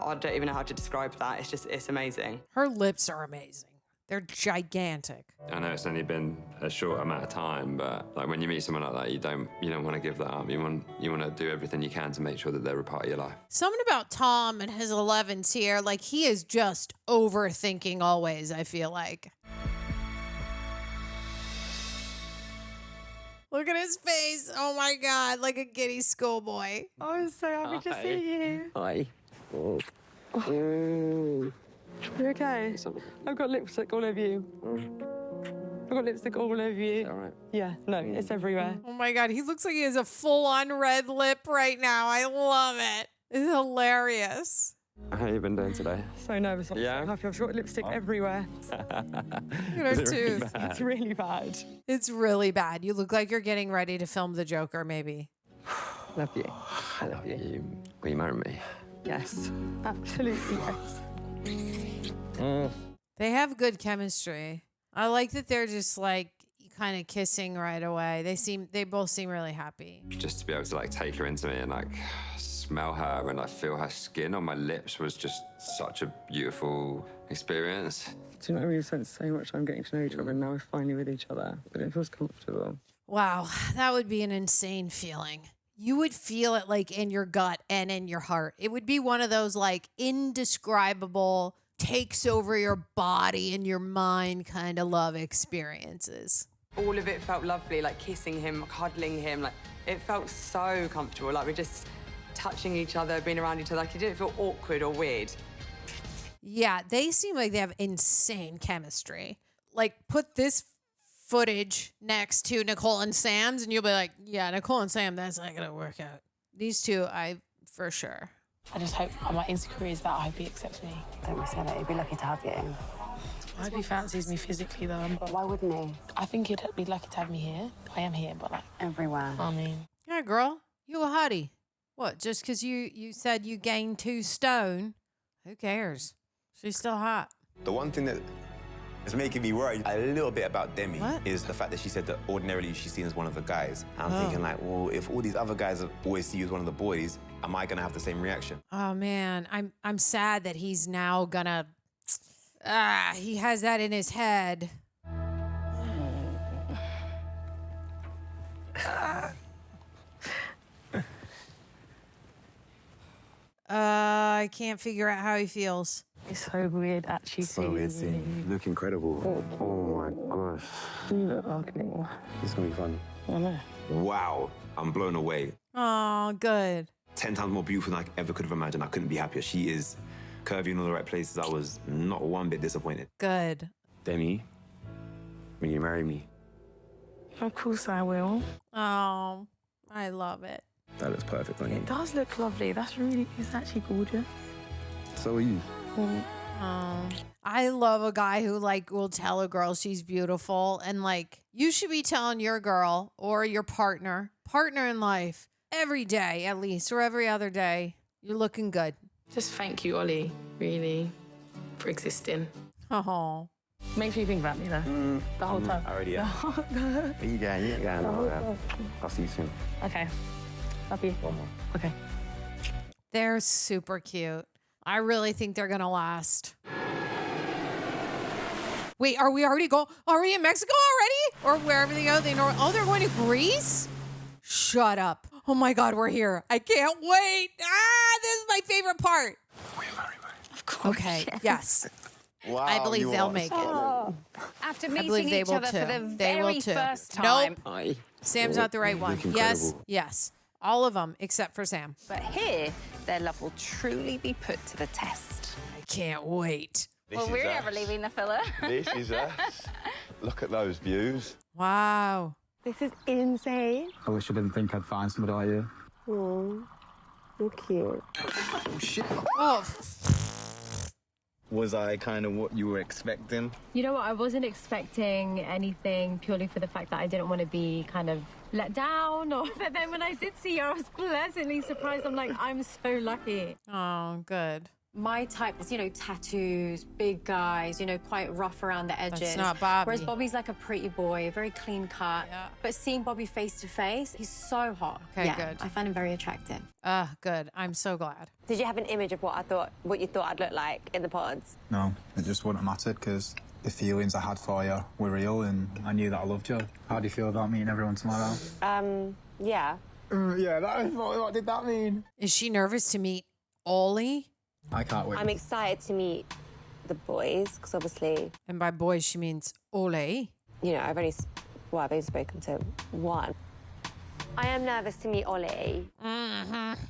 I don't even know how to describe that. It's amazing. Her lips are amazing. They're gigantic. I know it's only been a short amount of time, but like when you meet someone like that, you don't want to give that up. You want to do everything you can to make sure that they're a part of your life. Something about Tom and his 11s here, like he is just overthinking always, I feel like. Look at his face. Oh my God, like a giddy schoolboy. Oh, I'm so happy to see you. Hi. Oh. You okay? I've got lipstick all over you. I've got lipstick all over you. All right. Yeah, no, it's everywhere. Oh my God, he looks like he has a full-on red lip right now. I love it. It's hilarious. How you been doing today? So nervous. I'm so happy. I've got lipstick everywhere. Look at her tooth. It's really bad. It's really bad. You look like you're getting ready to film The Joker, maybe. Love you. I love you. Will you marry me? Yes, absolutely yes. They have good chemistry. I like that they're just like kind of kissing right away. They both seem really happy. Just to be able to like take her into me and like smell her and like feel her skin on my lips was just such a beautiful experience. Do you know, we've spent so much time getting to know each other and now we're finally with each other, but it feels comfortable. Wow, that would be an insane feeling. You would feel it like in your gut and in your heart. It would be one of those like indescribable, takes over your body and your mind kind of love experiences. All of it felt lovely, like kissing him, cuddling him. Like it felt so comfortable. Like we're just touching each other, being around each other. Like it didn't feel awkward or weird. Yeah, they seem like they have insane chemistry. Like put this footage next to Nicole and Sam's and you'll be like, yeah, Nicole and Sam, that's not gonna work out. These two, for sure. I just hope my insecurity is that I hope he accepts me. Don't be silly. He'd be lucky to have you. I hope he fancies me physically though. But why wouldn't he? I think he'd be lucky to have me here. I am here, but like everywhere. I mean, yeah, girl, you a hottie. What? Just because you said you gained 2 stone? Who cares? She's still hot. The one thing that is making me worried a little bit about Demi is the fact that she said that ordinarily she's seen as one of the guys. And I'm thinking like, well, if all these other guys always see you as one of the boys, am I gonna have the same reaction? Oh man, I'm sad that he's now gonna. He has that in his head. I can't figure out how he feels. It's so weird actually seeing you. You look incredible. Oh my gosh. You look ugly. It's gonna be fun. I know. Wow, I'm blown away. Oh, good. 10 times more beautiful than I ever could have imagined. I couldn't be happier. She is curvy in all the right places. I was not one bit disappointed. Good. Demi, will you marry me? Of course I will. Oh, I love it. That looks perfect on you. It does look lovely. It's actually gorgeous. So are you. Oh, I love a guy who like will tell a girl she's beautiful, and like you should be telling your girl or your partner in life every day at least, or every other day, you're looking good. Just thank you, Ollie, really, for existing. Oh. Makes me think about me though. The whole time. Already, yeah. Where you going? You ain't going. I'll see you soon. Okay. Love you. One more. Okay. They're super cute. I really think they're gonna last. Wait, are we in Mexico already? Or wherever they go? They're going to Greece? Shut up. Oh my God, we're here. I can't wait. This is my favorite part. Of course. Okay, yes. Wow, I believe they'll make it. After I meeting believe they each will other too. for the They will very too. first time. Nope. Sam's not the right one. Look Yes, incredible. yes. All of them except for Sam. But here, their love will truly be put to the test. I can't wait. Well, we're never leaving the villa. This is us. Look at those views. Wow. This is insane. I wish I didn't think I'd find somebody like you. Oh, you're cute. Oh, shit. Oh. Was I kind of what you were expecting? You know what? I wasn't expecting anything purely for the fact that I didn't want to be kind of let down. But then when I did see you, I was pleasantly surprised. I'm like, I'm so lucky. Oh, good. My type is, tattoos, big guys, quite rough around the edges. That's not Bobby. Whereas Bobby's like a pretty boy, very clean cut. Yeah. But seeing Bobby face to face, he's so hot. Okay, good. I find him very attractive. Good. I'm so glad. Did you have an image of what you thought I'd look like in the pods? No, it just wouldn't have mattered because the feelings I had for you were real and I knew that I loved you. How do you feel about meeting everyone tomorrow? Yeah. Yeah, what did that mean? Is she nervous to meet Ollie? I can't wait. I'm excited to meet the boys because obviously, And by boys, she means Ollie. I've only spoken to one. I am nervous to meet Ollie. Mm-hmm.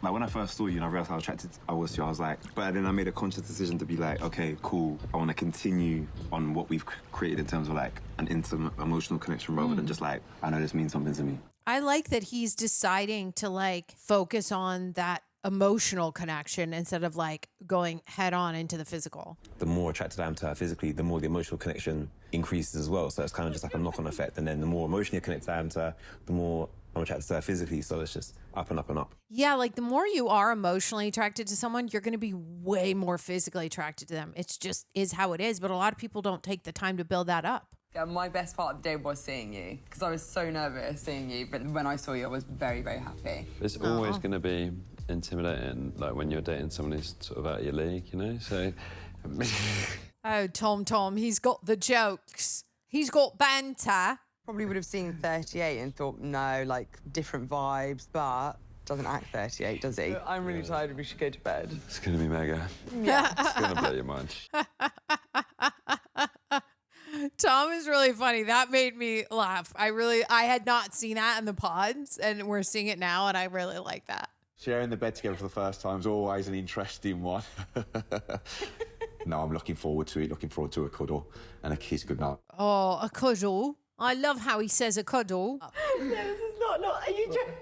Like when I first saw you and I realized how attracted I was to you, I was like, but then I made a conscious decision to be like, okay, cool. I want to continue on what we've created in terms of like an intimate, emotional connection rather than just like, I know this means something to me. I like that he's deciding to like focus on that emotional connection instead of like going head on into the physical. The more attracted I am to her physically, the more the emotional connection increases as well. So it's kind of just like a knock-on effect. And then the more emotionally connected I am to her, the more I'm attracted to her physically. So it's just up and up and up. Yeah, like the more you are emotionally attracted to someone, you're going to be way more physically attracted to them. It's just is how it is. But a lot of people don't take the time to build that up. Yeah, my best part of the day was seeing you because I was so nervous seeing you. But when I saw you, I was very, very happy. It's always going to be intimidating, like when you're dating someone who's sort of out of your league, so... Oh, Tom, he's got the jokes. He's got banter. Probably would have seen 38 and thought, no, like, different vibes, but doesn't act 38, does he? I'm really tired and we should go to bed. It's going to be mega. Yeah. It's going to blow your mind. Tom is really funny. That made me laugh. I had not seen that in the pods, and we're seeing it now, and I really like that. Sharing the bed together for the first time is always an interesting one. No, I'm looking forward to it. Looking forward to a cuddle and a kiss goodnight. Oh, a cuddle. I love how he says a cuddle. No, this is not. Are you joking?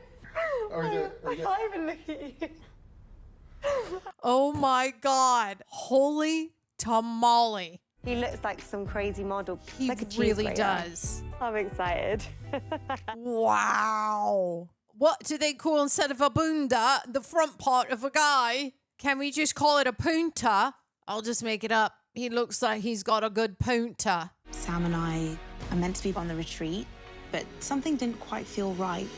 I can't even look at you. Oh my God. Holy tamale. He looks like some crazy model. He like a cheese really grater. does. I'm excited. Wow. What do they call instead of a bunda, the front part of a guy? Can we just call it a punta? I'll just make it up. He looks like he's got a good punta. Sam and I are meant to be on the retreat, but something didn't quite feel right.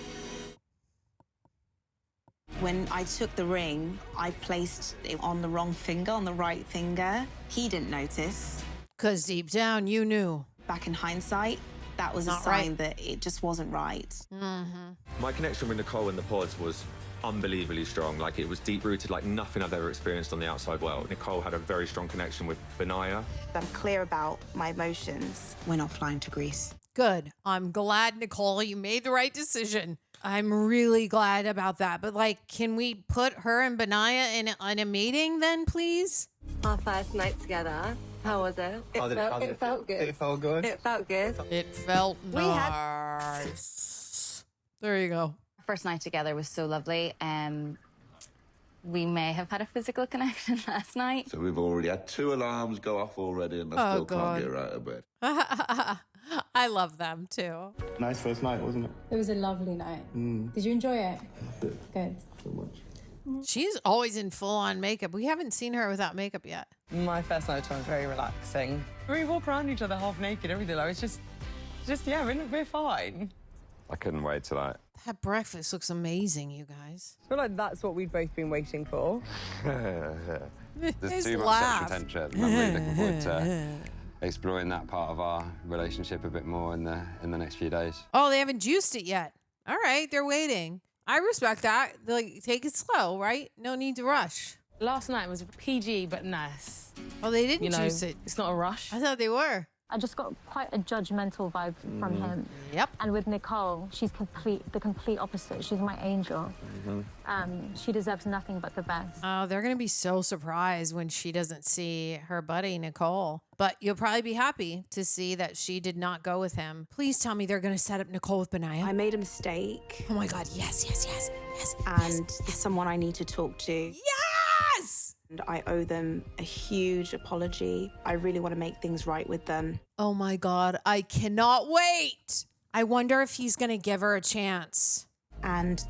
When I took the ring, I placed it on the wrong finger, on the right finger. He didn't notice. 'Cause deep down, you knew. Back in hindsight, that was a Not sign right. that it just wasn't right. Mm-hmm. My connection with Nicole in the pods was unbelievably strong. Like, it was deep-rooted like nothing I've ever experienced on the outside world. Nicole had a very strong connection with Benaiah. I'm clear about my emotions. We're not flying to Greece. Good. I'm glad, Nicole, you made the right decision. I'm really glad about that. But like, can we put her and Benaiah in a meeting then, please? Our first night together. How was it? It felt good. It felt good. It felt good. It felt We had- nice. There you go. First night together was so lovely. We may have had a physical connection last night. So we've already had 2 alarms go off already, and I still God. can't get right out of bed. I love them too. Nice first night, wasn't it? It was a lovely night. Did you enjoy it? Good. So much. She's always in full-on makeup. We haven't seen her without makeup yet. My first night was very relaxing. We walk around each other half naked, everything. Like, it's just yeah, we're fine. I couldn't wait tonight. That breakfast looks amazing, you guys. I feel like that's what we've both been waiting for. There's His too much laugh. sexual tension. I'm really looking forward to exploring that part of our relationship a bit more in the next few days. Oh, they haven't juiced it yet. All right, they're waiting. I respect that. Like, take it slow, right? No need to rush. Last night was PG but nice. Oh, they didn't You know, juice it. It's not a rush. I thought they were. I just got quite a judgmental vibe from him. Yep. And with Nicole, she's the complete opposite. She's my angel. She deserves nothing but the best. Oh, they're going to be so surprised when she doesn't see her buddy, Nicole. But you'll probably be happy to see that she did not go with him. Please tell me they're going to set up Nicole with Benaiah. I made a mistake. Oh my God, yes. And there's someone I need to talk to. Yes! And I owe them a huge apology. I really want to make things right with them. Oh my God, I cannot wait. I wonder if he's going to give her a chance. And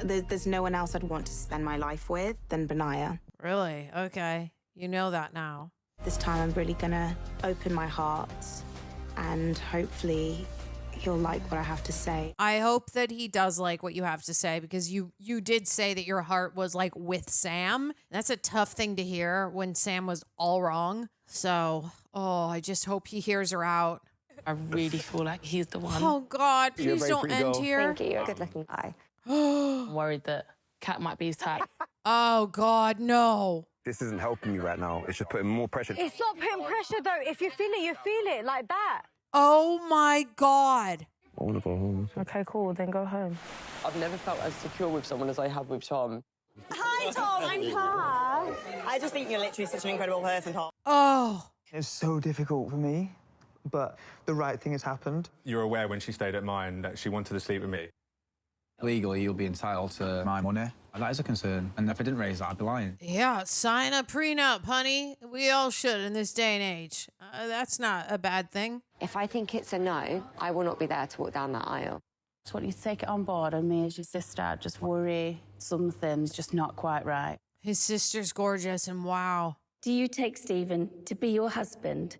there's no one else I'd want to spend my life with than Benaiah. Really? Okay. You know that now. This time I'm really gonna open my heart and hopefully he'll like what I have to say. I hope that he does like what you have to say, because you did say that your heart was like with Sam. That's a tough thing to hear when Sam was all wrong. So, I just hope he hears her out. I really feel like he's the one. Oh God, please don't end here. Thank you. You're a good-looking guy. I'm worried that Kat might be his type. Oh God, no. This isn't helping you right now. It's just putting more pressure. It's not putting pressure, though. If you feel it like that. Oh my God. I want to go home. Okay, cool. Then go home. I've never felt as secure with someone as I have with Tom. Hi, Tom. I'm Tom. I just think you're literally such an incredible person, Tom. Oh. It's so difficult for me, but the right thing has happened. You're aware when she stayed at mine that she wanted to sleep with me. Legally, you'll be entitled to my money. That is a concern. And if I didn't raise that, I'd be lying. Yeah, sign a prenup, honey. We all should in this day and age. That's not a bad thing. If I think it's a no, I will not be there to walk down that aisle. Just want you to take it on board, and me as your sister, I just worry something's just not quite right. His sister's gorgeous, and wow. Do you take Stephen to be your husband?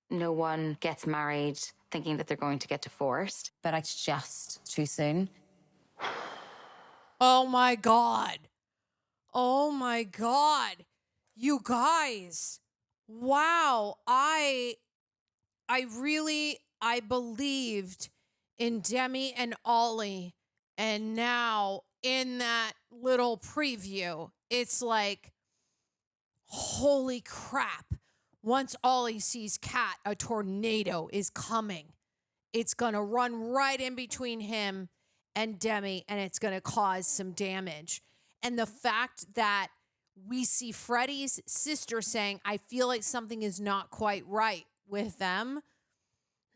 No one gets married thinking that they're going to get divorced, but it's just too soon. Oh my God. Oh my God. You guys. Wow. I believed in Demi and Ollie, and now in that little preview, it's like, holy crap. Once Ollie sees Kat, a tornado is coming. It's gonna run right in between him and Demi, and it's going to cause some damage. And the fact that we see Freddie's sister saying, I feel like something is not quite right with them,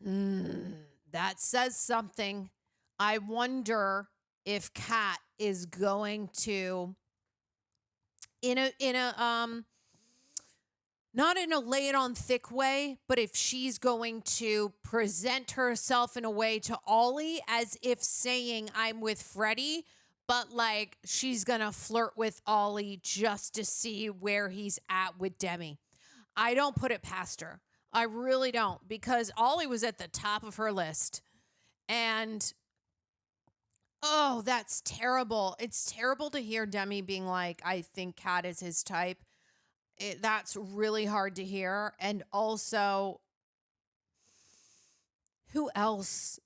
that says something. I wonder if Kat is going to, not in a lay it on thick way, but if she's going to present herself in a way to Ollie as if saying I'm with Freddie, but like she's going to flirt with Ollie just to see where he's at with Demi. I don't put it past her. I really don't, because Ollie was at the top of her list. And, oh, that's terrible. It's terrible to hear Demi being like, I think Kat is his type. That's really hard to hear. And also, who else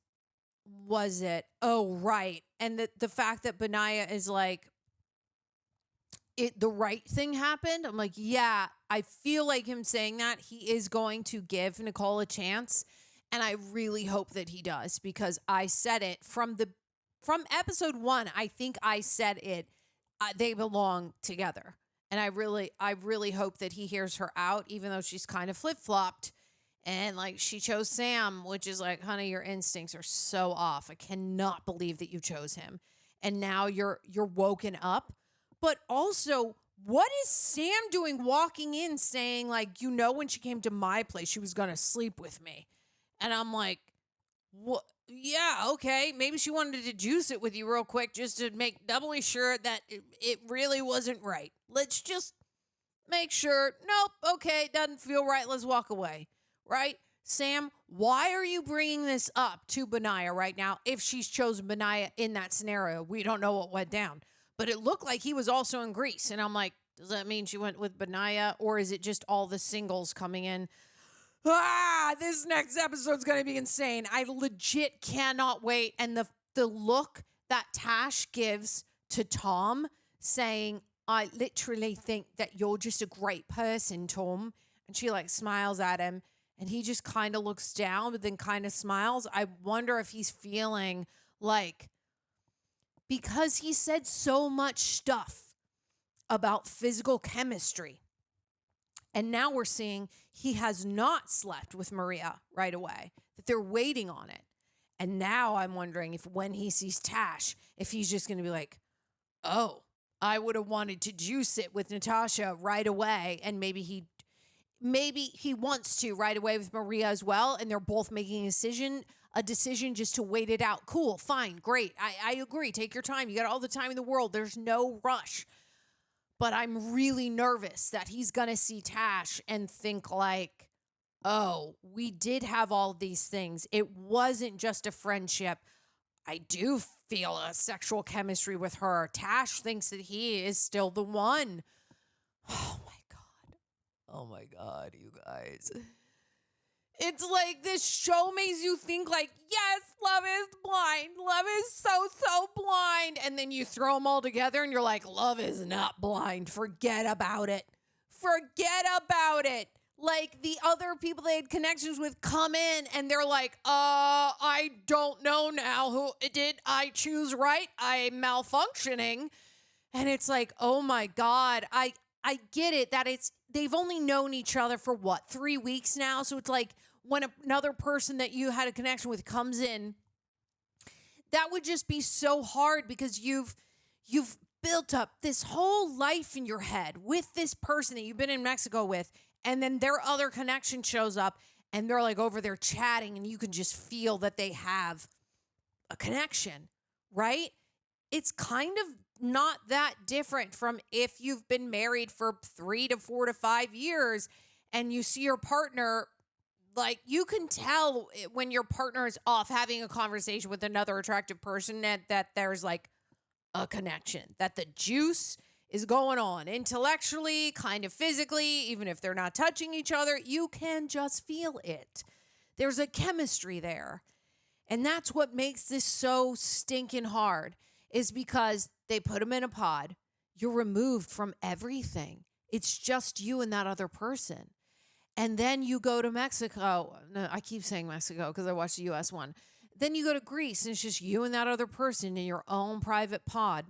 was it? Oh, right. And the fact that Benaiah is like, the right thing happened. I'm like, yeah, I feel like him saying that he is going to give Nicole a chance. And I really hope that he does, because I said it from from episode 1, I think I said it. They belong together. And I really hope that he hears her out, even though she's kind of flip-flopped. And like she chose Sam, which is like, honey, your instincts are so off. I cannot believe that you chose him. And now you're woken up. But also, what is Sam doing walking in saying, like, when she came to my place, she was going to sleep with me. And I'm like, what? Yeah, okay. Maybe she wanted to juice it with you real quick just to make doubly sure that it really wasn't right. Let's just make sure. Nope, okay, doesn't feel right. Let's walk away, right? Sam, why are you bringing this up to Benaiah right now if she's chosen Benaiah in that scenario? We don't know what went down. But it looked like he was also in Greece. And I'm like, does that mean she went with Benaiah? Or is it just all the singles coming in? This next episode's going to be insane. I legit cannot wait. And the look that Tash gives to Tom saying, I literally think that you're just a great person, Tom. And she like smiles at him and he just kind of looks down, but then kind of smiles. I wonder if he's feeling like, because he said so much stuff about physical chemistry. And now we're seeing he has not slept with Maria right away, that they're waiting on it. And now I'm wondering if when he sees Tash, if he's just going to be like, oh, I would have wanted to juice it with Natasha right away. And maybe he wants to right away with Maria as well. And they're both making a decision just to wait it out. Cool, fine, great. I agree. Take your time. You got all the time in the world. There's no rush. But I'm really nervous that he's going to see Tash and think like, oh, we did have all these things. It wasn't just a friendship. I do feel a sexual chemistry with her. Tash thinks that he is still the one. Oh, my God. Oh, my God, you guys. It's like this show makes you think like, yes, love is blind. Love is so blind. And then you throw them all together and you're like, love is not blind. Forget about it. Forget about it. Like the other people they had connections with come in and they're like, I don't know now. Who did I choose right? I'm malfunctioning. And it's like, oh my God, I get it that they've only known each other for what, 3 weeks now? So it's like when another person that you had a connection with comes in, that would just be so hard because you've built up this whole life in your head with this person that you've been in Mexico with, and then their other connection shows up and they're like over there chatting and you can just feel that they have a connection, right? It's kind of not that different from if you've been married for 3 to 4 to 5 years and you see your partner, like you can tell when your partner is off having a conversation with another attractive person that there's like a connection, that the juice is going on intellectually, kind of physically, even if they're not touching each other, you can just feel it. There's a chemistry there. And that's what makes this so stinking hard, is because they put them in a pod. You're removed from everything. It's just you and that other person. And then you go to Mexico. No, I keep saying Mexico because I watched the U.S. one. Then you go to Greece and it's just you and that other person in your own private pod.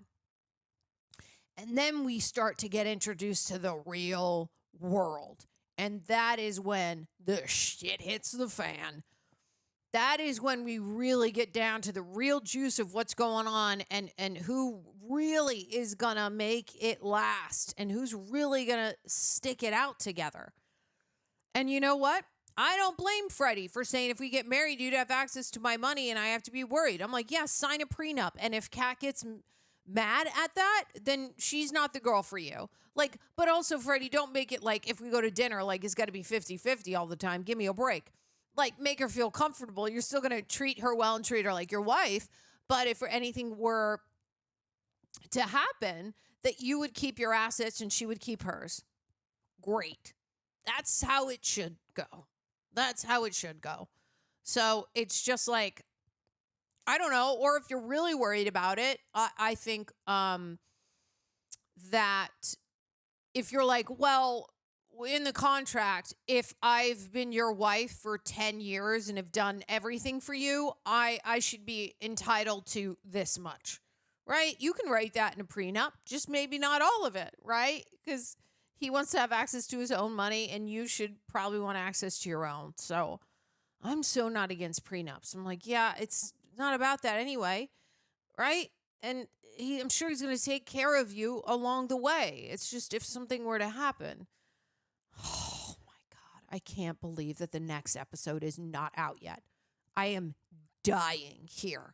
And then we start to get introduced to the real world. And that is when the shit hits the fan. That is when we really get down to the real juice of what's going on and who really is going to make it last and who's really going to stick it out together. And you know what? I don't blame Freddie for saying if we get married, you'd have access to my money and I have to be worried. I'm like, yeah, sign a prenup. And if Kat gets mad at that, then she's not the girl for you. Like, but also, Freddie, don't make it like if we go to dinner, like it's got to be 50-50 all the time. Give me a break. Like, make her feel comfortable. You're still going to treat her well and treat her like your wife. But if anything were to happen, that you would keep your assets and she would keep hers. Great. That's how it should go. That's how it should go. So it's just like, I don't know. Or if you're really worried about it, I think that if you're like, well, in the contract, if I've been your wife for 10 years and have done everything for you, I should be entitled to this much, right? You can write that in a prenup, just maybe not all of it, right? Because he wants to have access to his own money, and you should probably want access to your own. So I'm so not against prenups. I'm like, yeah, it's not about that anyway, right? And I'm sure he's going to take care of you along the way. It's just if something were to happen. Oh, my God. I can't believe that the next episode is not out yet. I am dying here.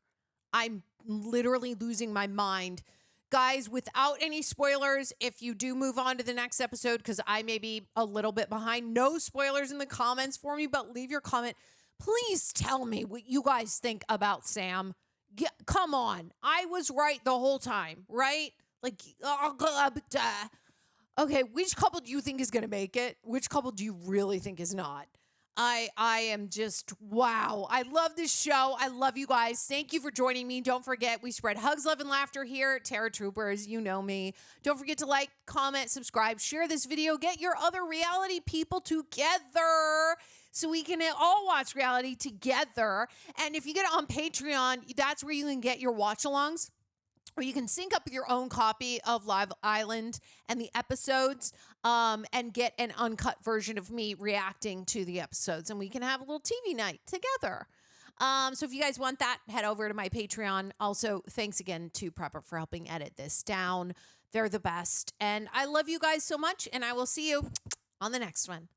I'm literally losing my mind. Guys, without any spoilers, if you do move on to the next episode, because I may be a little bit behind, no spoilers in the comments for me, but leave your comment. Please tell me what you guys think about Sam. Come on. I was right the whole time, right? Like, okay, which couple do you think is going to make it? Which couple do you really think is not? I am just, wow. I love this show. I love you guys. Thank you for joining me. Don't forget, we spread hugs, love, and laughter here at Terror Troopers. You know me. Don't forget to like, comment, subscribe, share this video. Get your other reality people together so we can all watch reality together. And if you get it on Patreon, that's where you can get your watch-alongs, or you can sync up with your own copy of Live Island and the episodes, and get an uncut version of me reacting to the episodes, and we can have a little TV night together. So if you guys want that, head over to my Patreon. Also, thanks again to Prepper for helping edit this down. They're the best. And I love you guys so much, and I will see you on the next one.